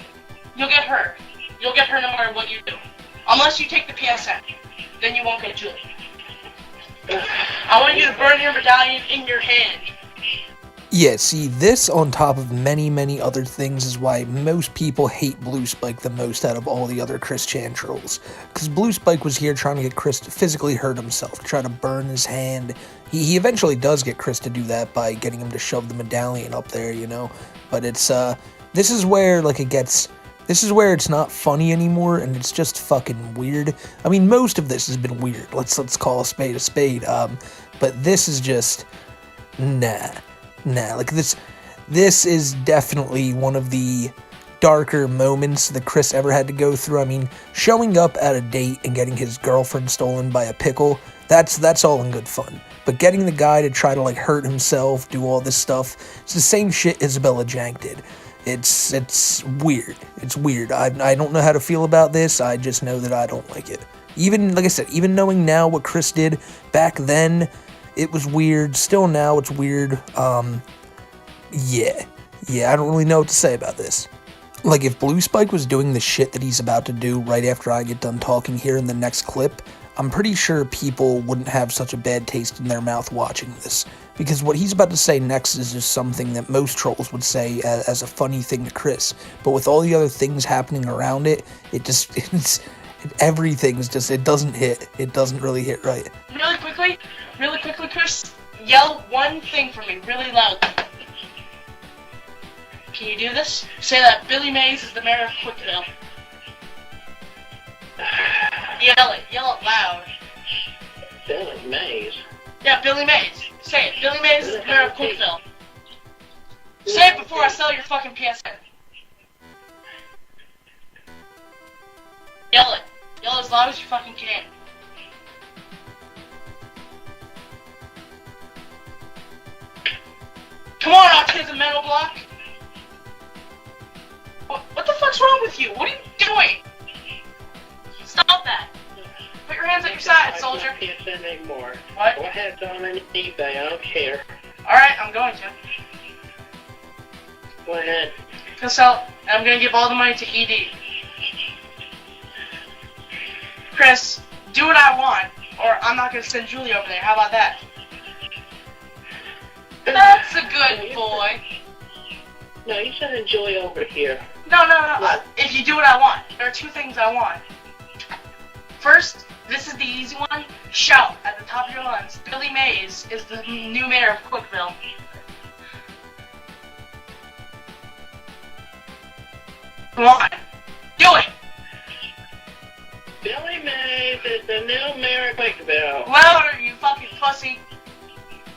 You'll get her. You'll get her no matter what you do. Unless you take the PSN. Then you won't get Julie. I want you to burn your medallion in your hand. Yeah, see, this on top of many other things is why most people hate BlueSpike the most out of all the other Chris Chan trolls. Because BlueSpike was here trying to get Chris to physically hurt himself, try to burn his hand. He eventually does get Chris to do that by getting him to shove the medallion up there, you know? But it's, this is where, like, this is where it's not funny anymore, and it's just fucking weird. I mean, most of this has been weird. Let's call a spade a spade. But this is just, nah, like this is definitely one of the darker moments that Chris ever had to go through. I mean, showing up at a date and getting his girlfriend stolen by a pickle, that's all in good fun. But getting the guy to try to, like, hurt himself, do all this stuff, it's the same shit Isabella Jank did. It's weird. It's weird. I don't know how to feel about this. I just know that I don't like it. Even, like I said, even knowing now what Chris did back then, it was weird. Still now, it's weird. Yeah, I don't really know what to say about this. Like, if BlueSpike was doing the shit that he's about to do right after I get done talking here in the next clip, I'm pretty sure people wouldn't have such a bad taste in their mouth watching this, because what he's about to say next is just something that most trolls would say as a funny thing to Chris, but with all the other things happening around it, it doesn't hit. It doesn't really hit right. Really quickly, Chris, yell one thing for me, really loud. Can you do this? Say that Billy Mays is the mayor of Quickville. Yell it loud. Billy Mays? Yeah, Billy Mays. Say it. Billy Mays is the mayor of Quickville. Say it before I sell your fucking PSN. Yell it. Yell as loud as you fucking can. Come on, Autism Mental Block! What the fuck's wrong with you? What are you doing? Stop that! Put your hands at your side, soldier. I can't send anymore. What? Go ahead, tell them on eBay. I don't care. Alright, I'm going to. Go ahead. I'm gonna give all the money to ED. Chris, do what I want, or I'm not gonna send Julie over there. How about that? That's a good boy. No, you sending Julie over here. No. If you do what I want, there are two things I want. First, this is the easy one. Shout at the top of your lungs, Billy Mays is the new mayor of Quickville. Come on, do it! Billy Mays is the new mayor of Quickville. Louder, you fucking pussy!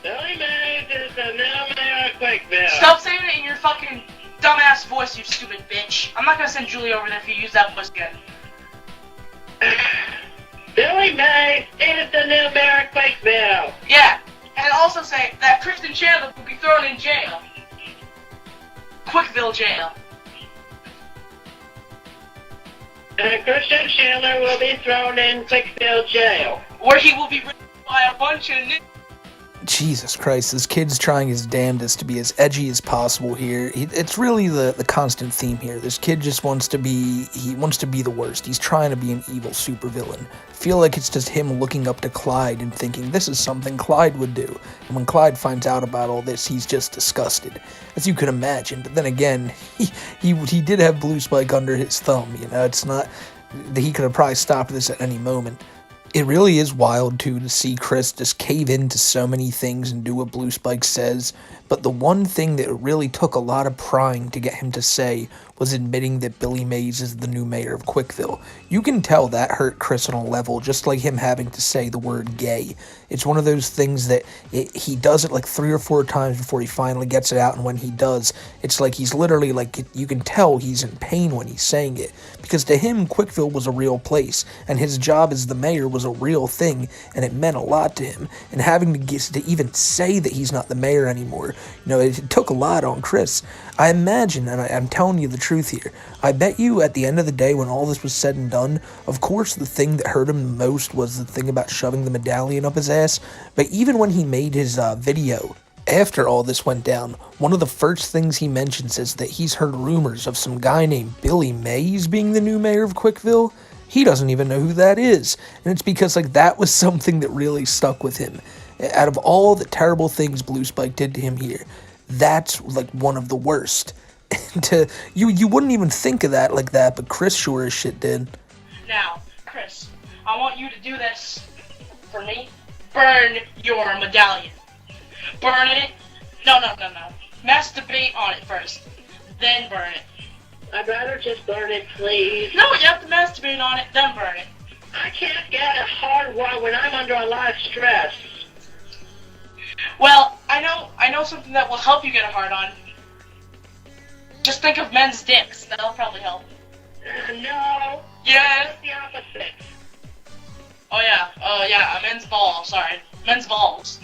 Billy Mays is the new mayor of Quickville. Stop saying it in your fucking dumbass voice, you stupid bitch. I'm not gonna send Julie over there if you use that voice again. Billy Mays is the new mayor of Quickville. Yeah, and also say that Kristen Chandler will be thrown in jail. Quickville jail. And Christian Chandler will be thrown in Quickville jail. Where he will be raped by a bunch of Jesus Christ, this kid's trying his damnedest to be as edgy as possible here. It's really the constant theme here. This kid just wants to be the worst. He's trying to be an evil supervillain. I feel like it's just him looking up to Clyde and thinking this is something Clyde would do. And when Clyde finds out about all this, he's just disgusted, as you could imagine. But then again, he did have BlueSpike under his thumb. You know, it's not that he could have probably stopped this at any moment. It really is wild, too, to see Chris just cave into so many things and do what BlueSpike says, but the one thing that really took a lot of prying to get him to say was admitting that Billy Mays is the new mayor of Quickville. You can tell that hurt Chris on a level, just like him having to say the word gay. It's one of those things that he does it like 3 or 4 times before he finally gets it out, and when he does, it's like he's literally like, you can tell he's in pain when he's saying it, because to him, Quickville was a real place, and his job as the mayor was a real thing, and it meant a lot to him, and having to even say that he's not the mayor anymore, you know, it took a lot on Chris. I imagine, and I'm telling you the truth here, I bet you at the end of the day when all this was said and done, of course the thing that hurt him the most was the thing about shoving the medallion up his ass, but even when he made his video after all this went down, one of the first things he mentions is that he's heard rumors of some guy named Billy Mays being the new mayor of Quickville. He doesn't even know who that is, and it's because like that was something that really stuck with him. Out of all the terrible things BlueSpike did to him here, that's like one of the worst. You wouldn't even think of that like that, but Chris sure as shit did. Now, Chris, I want you to do this for me. Burn your medallion. Burn it. No. Masturbate on it first, then burn it. I'd rather just burn it, please. No, you have to masturbate on it, then burn it. I can't get a hard one when I'm under a lot of stress. Well, I know something that will help you get a hard on. Just think of men's dicks. That'll probably help. No. Yeah. That's the opposite. Oh yeah, men's balls. Sorry, men's balls.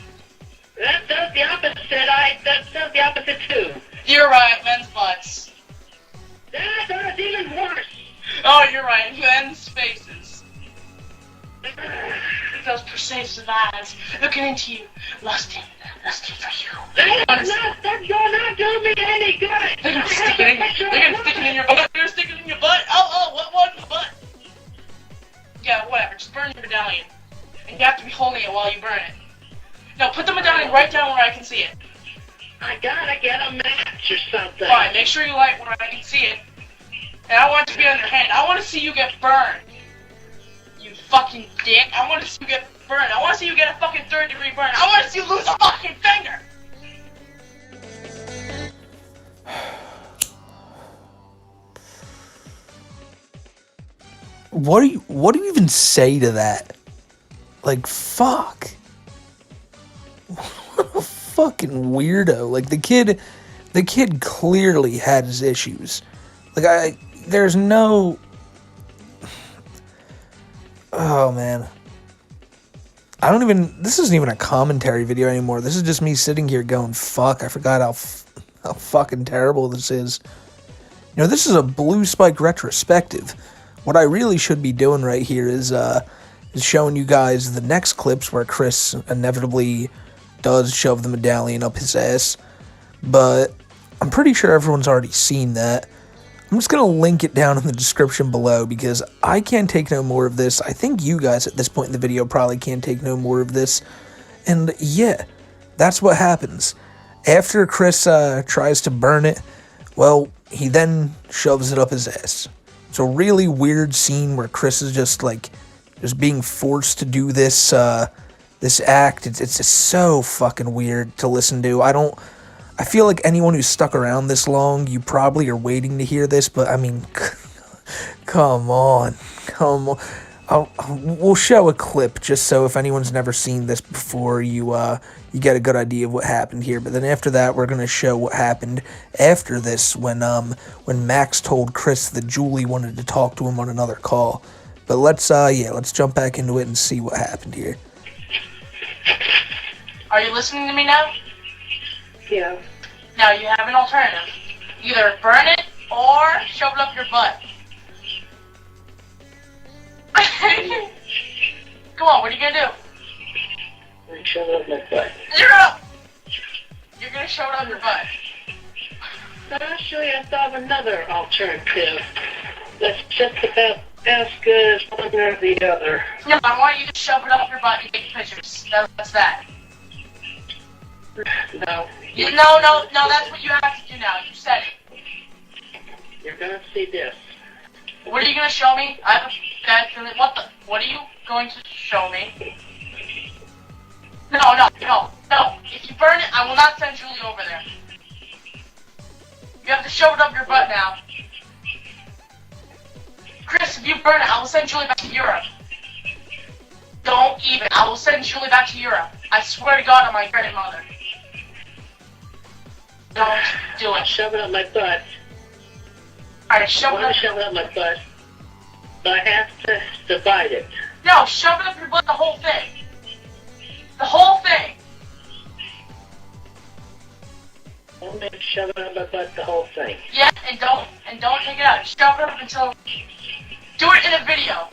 That does the opposite. That does the opposite too. You're right, men's butts. That's even worse. Oh, you're right, men's faces. Those persuasive eyes looking into you, lusting for you. That's not doing me any good. They're gonna stick it in your butt. They're gonna stick it in your butt. Oh, what one? Butt. Yeah, whatever. Just burn your medallion. and you have to be holding it while you burn it. No, put the medallion right down where I can see it. I gotta get a match or something. Fine, make sure you light where I can see it. And I want it to be on your hand. I want to see you get burned. You fucking dick. I want to see you get burned. I want to see you get a fucking 3rd-degree burn. I want to see you lose a fucking finger. What do you even say to that? Like, fuck. What a fucking weirdo. Like, the kid clearly had his issues. Like, there's no... Oh, man. This isn't even a commentary video anymore. This is just me sitting here going, fuck, I forgot how fucking terrible this is. You know, this is a BlueSpike retrospective. What I really should be doing right here is showing you guys the next clips where Chris inevitably does shove the medallion up his ass. But I'm pretty sure everyone's already seen that. I'm just going to link it down in the description below because I can't take no more of this. I think you guys at this point in the video probably can't take no more of this. And yeah, that's what happens. After Chris tries to burn it, well, he then shoves it up his ass. It's a really weird scene where Chris is just being forced to do this this act. It's just so fucking weird to listen to. I feel like anyone who's stuck around this long, you probably are waiting to hear this, but I mean, come on. We'll show a clip just so if anyone's never seen this before, you get a good idea of what happened here. But then after that, we're gonna show what happened after this when Max told Chris that Julie wanted to talk to him on another call. But let's jump back into it and see what happened here. Are you listening to me now? Yeah. Now you have an alternative. Either burn it or shove it up your butt. Come on, what are you gonna do? I shove it up my butt. You're gonna shove it up your butt. Actually, I thought of another alternative. That's just about as good as one or the other. No, I want you to shove it up your butt and take pictures. That's that. No. No, that's what you have to do now. You said it. You're gonna see this. What are you gonna show me? I have a bad feeling. What are you going to show me? No. If you burn it, I will not send Julie over there. You have to shove it up your butt now. Chris, if you burn it, I will send Julie back to Europe. Don't even. I will send Julie back to Europe. I swear to God on my grandmother. Don't do it. Shove it up my butt. Alright, shove it up. Shove it up my butt. But I have to divide it. No, shove it up your butt, the whole thing. The whole thing. Only shove it up my butt, the whole thing. Yeah, and don't take it out. Shove it up until. Do it in a video.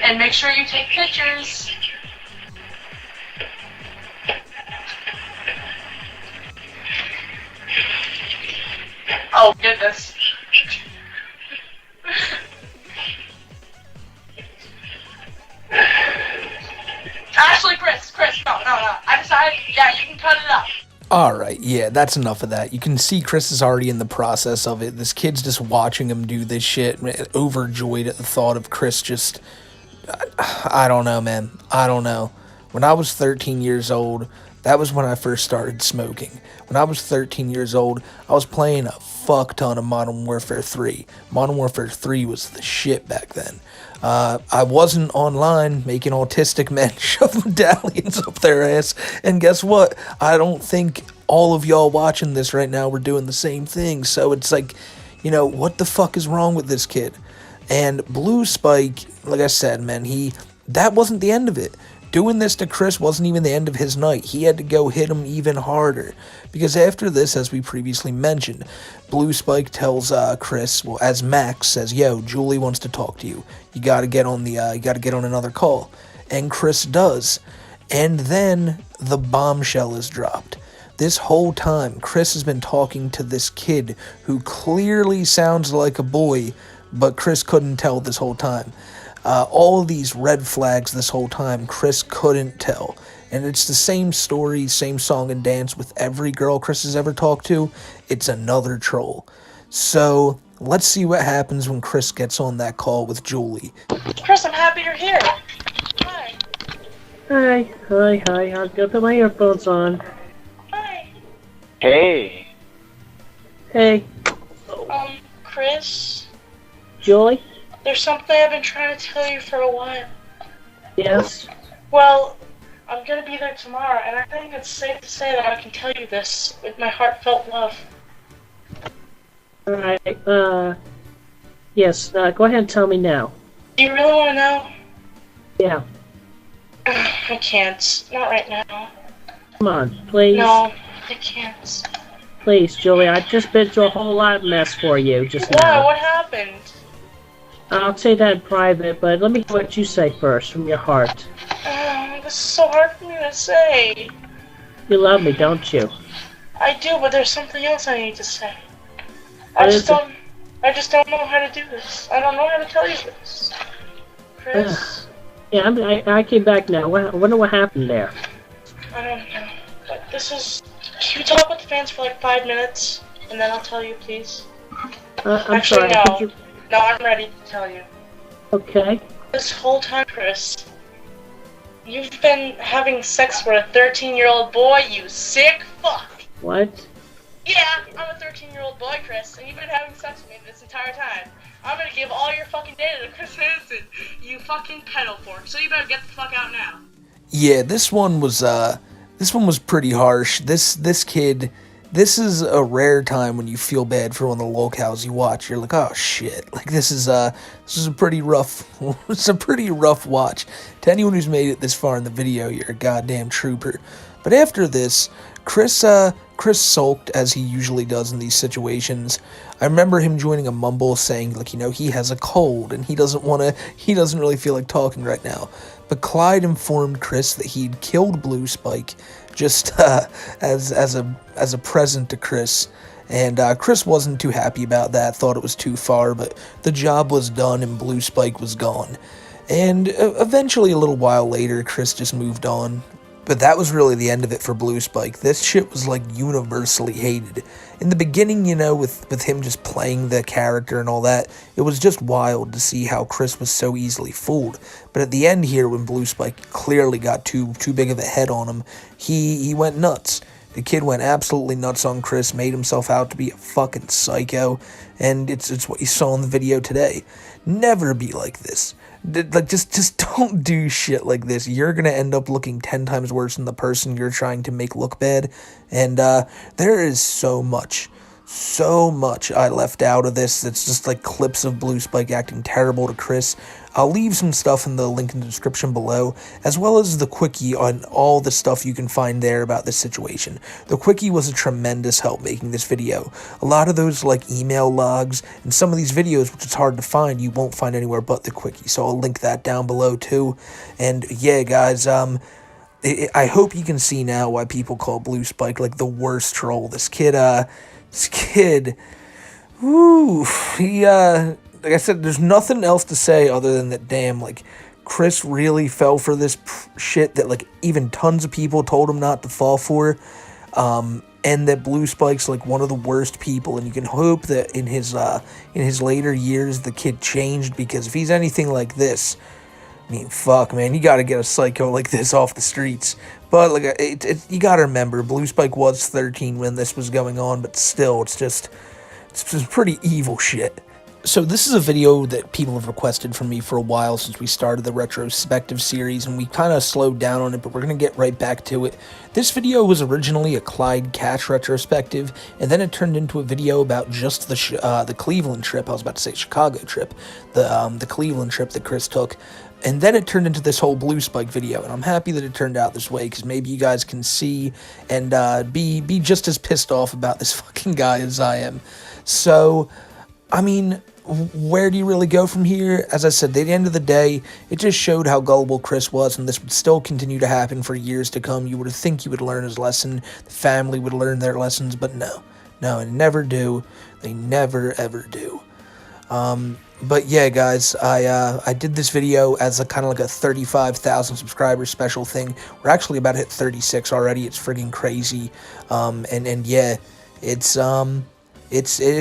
And make sure you take pictures. Oh goodness. Actually, Chris, no. I decided, yeah, you can cut it up. Alright, yeah, that's enough of that. You can see Chris is already in the process of it. This kid's just watching him do this shit, overjoyed at the thought of Chris just... I don't know, man. I don't know. When I was 13 years old, that was when I first started smoking. When I was 13 years old, I was playing a fuck ton of Modern Warfare 3. Modern Warfare 3 was the shit back then. I wasn't online making autistic men shove medallions up their ass. And guess what? I don't think all of y'all watching this right now were doing the same thing. So it's like, you know, what the fuck is wrong with this kid? And BlueSpike, like I said, man, that wasn't the end of it. Doing this to Chris wasn't even the end of his night. He had to go hit him even harder. Because after this, as we previously mentioned, BlueSpike tells Chris, well, as Max says, yo, Julie wants to talk to you. You gotta get on another call. And Chris does. And then the bombshell is dropped. this whole time, Chris has been talking to this kid who clearly sounds like a boy, but Chris couldn't tell this whole time. All of these red flags this whole time, Chris couldn't tell. And it's the same story, same song and dance with every girl Chris has ever talked to. It's another troll. So, let's see what happens when Chris gets on that call with Julie. Chris, I'm happy you're here. Hi. Hi. I'll go put my earphones on. Hi. Hey. Hey, Chris, Julie? there's something I've been trying to tell you for a while. Yes? Well, I'm gonna be there tomorrow, and I think it's safe to say that I can tell you this with my heartfelt love. Alright, yes, go ahead and tell me now. Do you really want to know? Yeah, I can't. Not right now. come on, please. No, I can't. Please, Julie, I've just been through a whole lot of mess for you just Why? now. What happened? I'll say that in private, but let me hear what you say first, from your heart. This is so hard for me to say. You love me, don't you? I do, but there's something else I need to say. What I is just don't know how to do this. I don't know how to tell you this. Chris, Yeah, I came back now. I wonder what happened there. I don't know. But this is... Can you talk with the fans for like 5 minutes? And then I'll tell you, please. I'm Actually, sorry. no. Could you... No, I'm ready to tell you. Okay. This whole time, Chris, you've been having sex with a 13-year-old boy, you sick fuck! What? Yeah, I'm a 13-year-old boy, Chris, and you've been having sex with me this entire time. I'm gonna give all your fucking data to Chris Hansen, you fucking pedo fork, so you better get the fuck out now. Yeah, this one was pretty harsh. This kid, this is a rare time when you feel bad for one of the locals you watch. You're like, oh shit, like this is a pretty rough, it's a pretty rough watch. To anyone who's made it this far in the video, you're a goddamn trooper. But after this, Chris sulked as he usually does in these situations. I remember him joining a mumble saying, like, you know, he has a cold and he doesn't really feel like talking right now. But Clyde informed Chris that he'd killed BlueSpike just as a present to Chris. And Chris wasn't too happy about that, thought it was too far, but the job was done and BlueSpike was gone. And eventually, a little while later, Chris just moved on. But that was really the end of it for BlueSpike. This shit was like universally hated. In the beginning, you know, with him just playing the character and all that, it was just wild to see how Chris was so easily fooled. But at the end here, when BlueSpike clearly got too big of a head on him, he went nuts. The kid went absolutely nuts on Chris, made himself out to be a fucking psycho, and it's what you saw in the video today. Never be like this. Like, just don't do shit like this. You're gonna end up looking 10 times worse than the person you're trying to make look bad. And there is so much I left out of this. It's just like clips of BlueSpike acting terrible to Chris. I'll leave some stuff in the link in the description below, as well as the quickie on all the stuff you can find there about this situation. The quickie was a tremendous help making this video. A lot of those like email logs and some of these videos, which it's hard to find, you won't find anywhere but the quickie. So I'll link that down below too. And yeah, guys, I hope you can see now why people call BlueSpike like the worst troll. This kid, woo, he, like I said, there's nothing else to say other than that, damn, like, Chris really fell for this shit that, like, even tons of people told him not to fall for, and that BlueSpike's, like, one of the worst people, and you can hope that in his later years, the kid changed, because if he's anything like this, I mean, fuck, man, you gotta get a psycho like this off the streets. But, like, you gotta remember, BlueSpike was 13 when this was going on, but still, it's just pretty evil shit. So this is a video that people have requested from me for a while since we started the retrospective series, and we kind of slowed down on it, but we're going to get right back to it. This video was originally a Clyde Cash retrospective, and then it turned into a video about just the Cleveland trip. I was about to say Chicago trip, the Cleveland trip that Chris took. And then it turned into this whole BlueSpike video, and I'm happy that it turned out this way, because maybe you guys can see and be just as pissed off about this fucking guy as I am. So, I mean, where do you really go from here? As I said, at the end of the day, it just showed how gullible Chris was, and this would still continue to happen for years to come. You would think he would learn his lesson, the family would learn their lessons, but no, they never do. They never, ever do. But yeah, guys, I did this video as a kind of like a 35,000 subscriber special thing. We're actually about to hit 36 already. It's friggin' crazy. And yeah, it's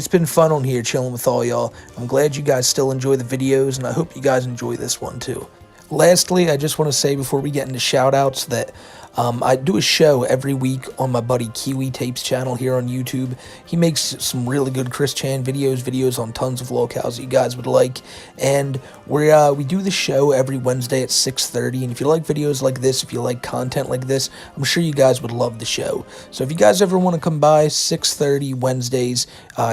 been fun on here chilling with all y'all. I'm glad you guys still enjoy the videos, and I hope you guys enjoy this one too. Lastly, I just want to say before we get into shout-outs that I do a show every week on my buddy Kiwi Tapes channel here on YouTube. He makes some really good Chris Chan videos on tons of locales you guys would like. And we do the show every Wednesday at 6:30. And if you like videos like this, if you like content like this, I'm sure you guys would love the show. So if you guys ever want to come by, 6:30 Wednesdays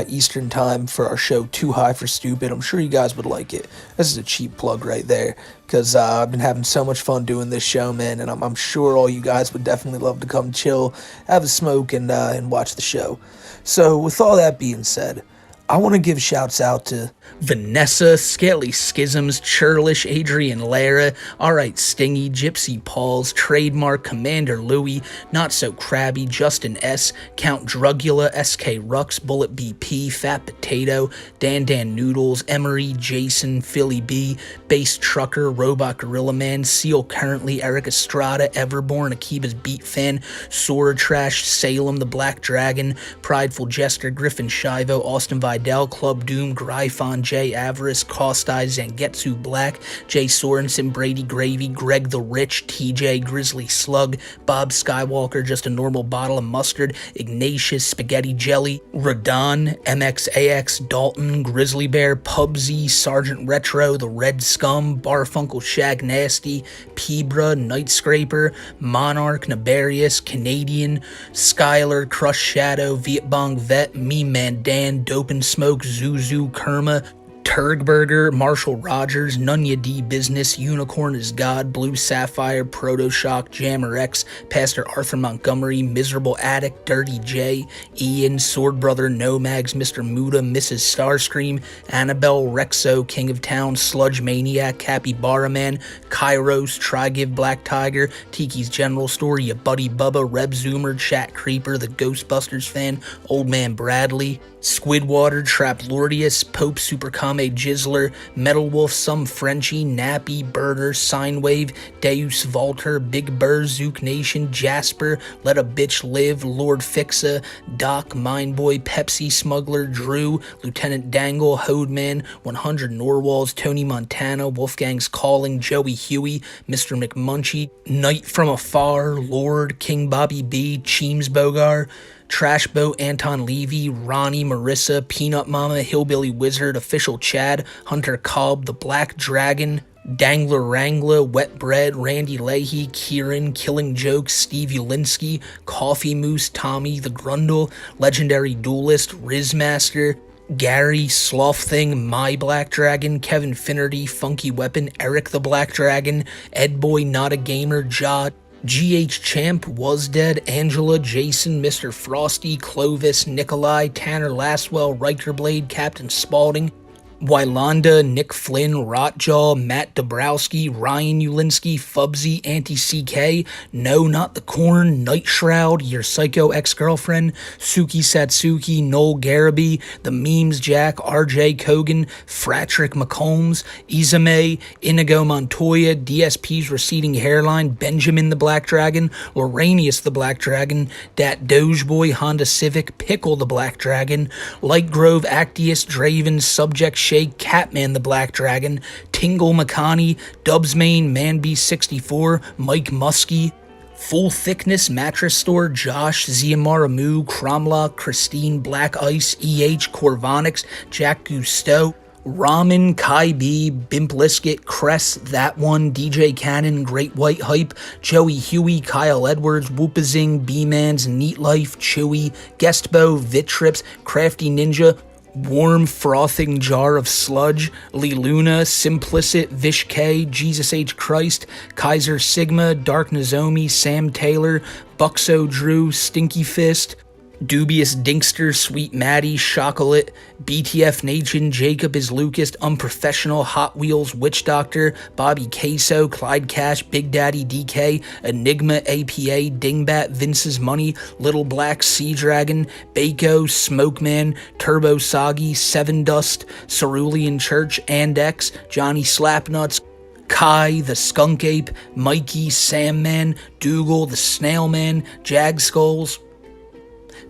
Eastern Time for our show Too High for Stupid, I'm sure you guys would like it. This is a cheap plug right there, because I've been having so much fun doing this show, man, and I'm sure all you guys would definitely love to come chill, have a smoke, and watch the show. So with all that being said, I want to give shouts out to Vanessa, Skelly Schisms, Churlish, Adrian Lara, Alright Stingy, Gypsy Pauls, Trademark, Commander Louie, Not So Crabby, Justin S, Count Drugula, SK Rux, Bullet BP, Fat Potato, Dan Noodles, Emery, Jason, Philly B, Bass Trucker, Robot Gorilla Man, Seal Currently, Eric Estrada, Everborn, Akiba's Beat Fan, Sora Trash, Salem, The Black Dragon, Prideful Jester, Griffin Shivo, Austin Vidal, Club Doom, Gryphon, Jay Avarice, Costai, Zangetsu Black, Jay Sorensen, Brady Gravy, Greg the Rich, TJ, Grizzly Slug, Bob Skywalker, Just a Normal Bottle of Mustard, Ignatius, Spaghetti Jelly, Radon, MXAX, Dalton, Grizzly Bear, Pubsy, Sergeant Retro, The Red Scum, Barfunkel Shag Nasty, Pebra, Night Scraper, Monarch, Nabarius, Canadian, Skylar, Crush Shadow, Vietbong Vet, Me Man Dan, Dope and Smoke, Zuzu, Kerma, Turgburger, Marshall Rogers, Nunya D Business, Unicorn is God, Blue Sapphire, Protoshock, Jammer X, Pastor Arthur Montgomery, Miserable Addict, Dirty J, Ian, Sword Brother, Nomags, Mr. Muda, Mrs. Starscream, Annabelle, Rexo, King of Town, Sludge Maniac, Capybara Man, Kairos, Trygive, Black Tiger, Tiki's General Store, Ya Buddy Bubba, Reb Zoomer, Chat Creeper, The Ghostbusters Fan, Old Man Bradley, Squidwater, Trap Lordius, Pope Super Kame Jizzler, Metal Wolf, Some Frenchie, Nappy, Birder, Sinewave, Deus Volter, Big Burr, Zook Nation, Jasper, Let a Bitch Live, Lord Fixa, Doc, Mindboy, Pepsi, Smuggler, Drew, Lieutenant Dangle, Hodeman, 100 Norwalls, Tony Montana, Wolfgang's Calling, Joey Huey, Mr. McMunchy, Night from Afar, Lord, King Bobby B, Cheems Bogar, Trash Boat, Anton Levy, Ronnie, Marissa, Peanut Mama, Hillbilly Wizard, Official Chad, Hunter Cobb, The Black Dragon, Dangler Wrangler, Wet Bread, Randy Leahy, Kieran, Killing Jokes, Steve Ulinsky, Coffee Moose, Tommy, The Grundle, Legendary Duelist, Rizmaster, Gary, Sloth Thing, My Black Dragon, Kevin Finnerty, Funky Weapon, Eric the Black Dragon, Ed Boy, Not a Gamer, Ja, GH Champ, Was Dead, Angela, Jason, Mr. Frosty, Clovis, Nikolai, Tanner Laswell, Riker Blade, Captain Spaulding, Wylonda, Nick Flynn, Rotjaw, Matt Dabrowski, Ryan Ulinsky, Fubsy, Anti-CK, No Not the Corn, Night Shroud, Your Psycho Ex-Girlfriend, Suki Satsuki, Noel Garaby, The Memes Jack, RJ Kogan, Fratrick McCombs, Izame, Inigo Montoya, DSP's Receding Hairline, Benjamin the Black Dragon, Loranius the Black Dragon, Dat Dogeboy, Honda Civic, Pickle the Black Dragon, Light Grove, Actius, Draven, Subject Shake, Catman the Black Dragon, Tingle McConney, Dubsmain, Manby64, Mike Muskie, Full Thickness Mattress Store, Josh, Ziamaramu, Cromlock, Christine, Black Ice, EH, Corvonix, Jack Gusteau, Ramen, Kai B, Bimp Liskit, Cress, That One, DJ Cannon, Great White Hype, Joey Huey, Kyle Edwards, Whoopazing, B-Mans, Neat Life, Chewy, Guestbo, Vitrips, Crafty Ninja, Warm Frothing Jar of Sludge, Lee Luna, Simplicit, Vish K, Jesus H. Christ, Kaiser Sigma, Dark Nozomi, Sam Taylor, Buxo Drew, Stinky Fist, Dubious Dinkster, Sweet Maddie, Chocolate, BTF Nation, Jacob is Lucas, Unprofessional, Hot Wheels, Witch Doctor, Bobby Queso, Clyde Cash, Big Daddy DK, Enigma, APA, Dingbat, Vince's Money, Little Black, Sea Dragon, Bako, Smokeman, Turbo Soggy, Seven Dust, Cerulean Church, Andex, Johnny Slapnuts, Kai, the Skunk Ape, Mikey, Sam-Man, Dougal, the Snail Man, Jag Skulls,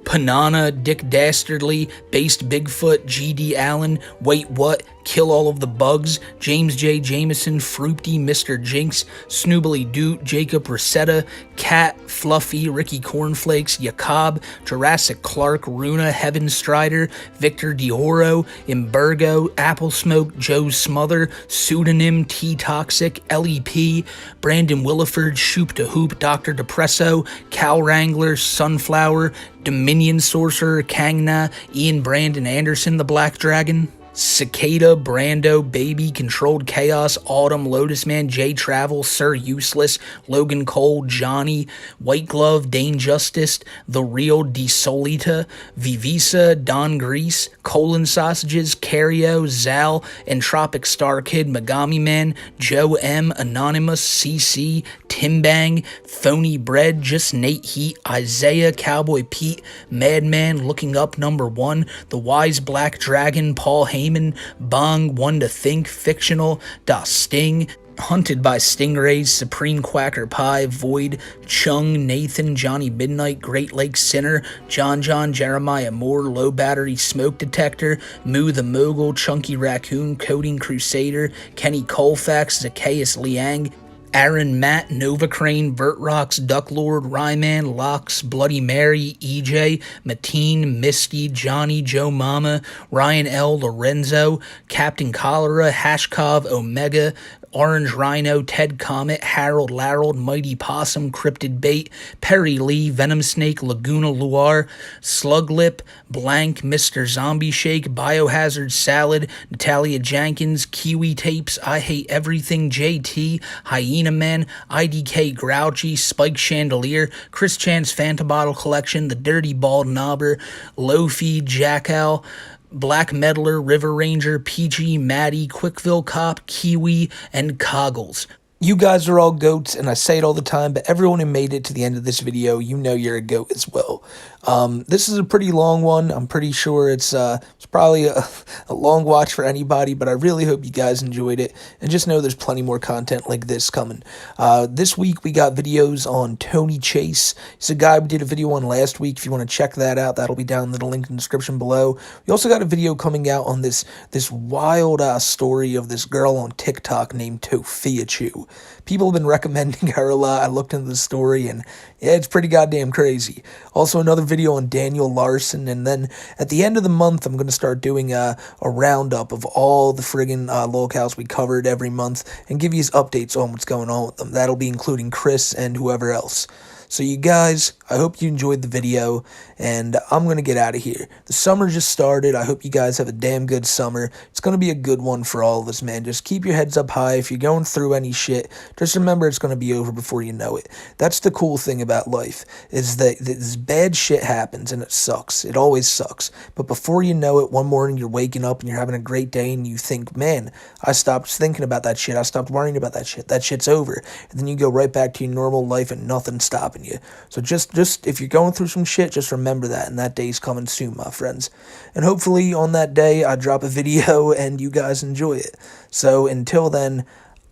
Panana, Dick Dastardly, Based Bigfoot, GD Allen, Wait What, Kill All of the Bugs, James J. Jameson, Fruity, Mr. Jinx, Snoobly Doot, Jacob Rosetta, Cat, Fluffy, Ricky Cornflakes, Jacob, Jurassic Clark, Runa, Heaven Strider, Victor Dioro, Imburgo, Apple Smoke, Joe Smother, Pseudonym, T Toxic, LEP, Brandon Williford, Shoop to Hoop, Dr. Depresso, Cal Wrangler, Sunflower, Dominion Sorcerer, Kangna, Ian Brandon Anderson, the Black Dragon, Cicada, Brando, Baby, Controlled Chaos, Autumn, Lotus Man, J Travel, Sir Useless, Logan Cole, Johnny, White Glove, Dane Justice, The Real Desolita, Vivisa, Don Grease, Colon Sausages, Cario, Zal, Entropic Star Kid, Megami Man, Joe M, Anonymous, CC, Timbang, Phony Bread, Just Nate Heat, Isaiah, Cowboy Pete, Madman, Looking Up #1, The Wise Black Dragon, Paul Heyman, Bong, One to Think, Fictional, Da Sting, Hunted by Stingrays, Supreme Quacker Pie, Void, Chung, Nathan, Johnny Midnight, Great Lake Sinner, John, Jeremiah Moore, Low Battery Smoke Detector, Moo the Mogul, Chunky Raccoon, Coding Crusader, Kenny Colfax, Zacchaeus Liang, Aaron, Matt, Nova Crane, Vert Rocks, Duck Lord, Ryman, Locks, Bloody Mary, EJ, Mateen, Misty, Johnny, Joe Mama, Ryan L, Lorenzo, Captain Cholera, Hashkov, Omega, Orange Rhino, Ted Comet, Harold Larold, Mighty Possum, Cryptid Bait, Perry Lee, Venom Snake, Laguna Luar, Sluglip, Blank, Mr. Zombie Shake, Biohazard Salad, Natalia Jenkins, Kiwi Tapes, I Hate Everything, JT, Hyena Man, IDK Grouchy, Spike Chandelier, Chris Chan's Fanta Bottle Collection, The Dirty Bald Knobber, Lofi, Jackal, Black Meddler, River Ranger, PG, Maddie, Quickville Cop, Kiwi, and Coggles. You guys are all goats, and I say it all the time, but everyone who made it to the end of this video, you know you're a goat as well. This is a pretty long one. I'm pretty sure it's probably a long watch for anybody, but I really hope you guys enjoyed it, and just know there's plenty more content like this coming. This week we got videos on Tony Chase. He's a guy we did a video on last week. If you want to check that out, that'll be down in the link in the description below. We also got a video coming out on this wild story of this girl on TikTok named Tofiachu. People have been recommending her a lot. I looked into the story, and yeah, it's pretty goddamn crazy. Also, another video on Daniel Larson, and then at the end of the month, I'm going to start doing a roundup of all the friggin' locales we covered every month and give you updates on what's going on with them. That'll be including Chris and whoever else. So you guys, I hope you enjoyed the video, and I'm going to get out of here. The summer just started. I hope you guys have a damn good summer. It's going to be a good one for all of us, man. Just keep your heads up high. If you're going through any shit, just remember it's going to be over before you know it. That's the cool thing about life, is that this bad shit happens, and it sucks. It always sucks. But before you know it, one morning you're waking up and you're having a great day, and you think, man, I stopped thinking about that shit. I stopped worrying about that shit. That shit's over. And then you go right back to your normal life, and nothing's stopping you. So just if you're going through some shit, just remember that, and that day's coming soon, my friends. And hopefully on that day I drop a video and you guys enjoy it. So until then,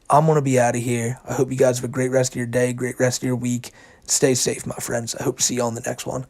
I'm going to be out of here. I hope you guys have a great rest of your day, great rest of your week. Stay safe, my friends. I hope to see you on the next one.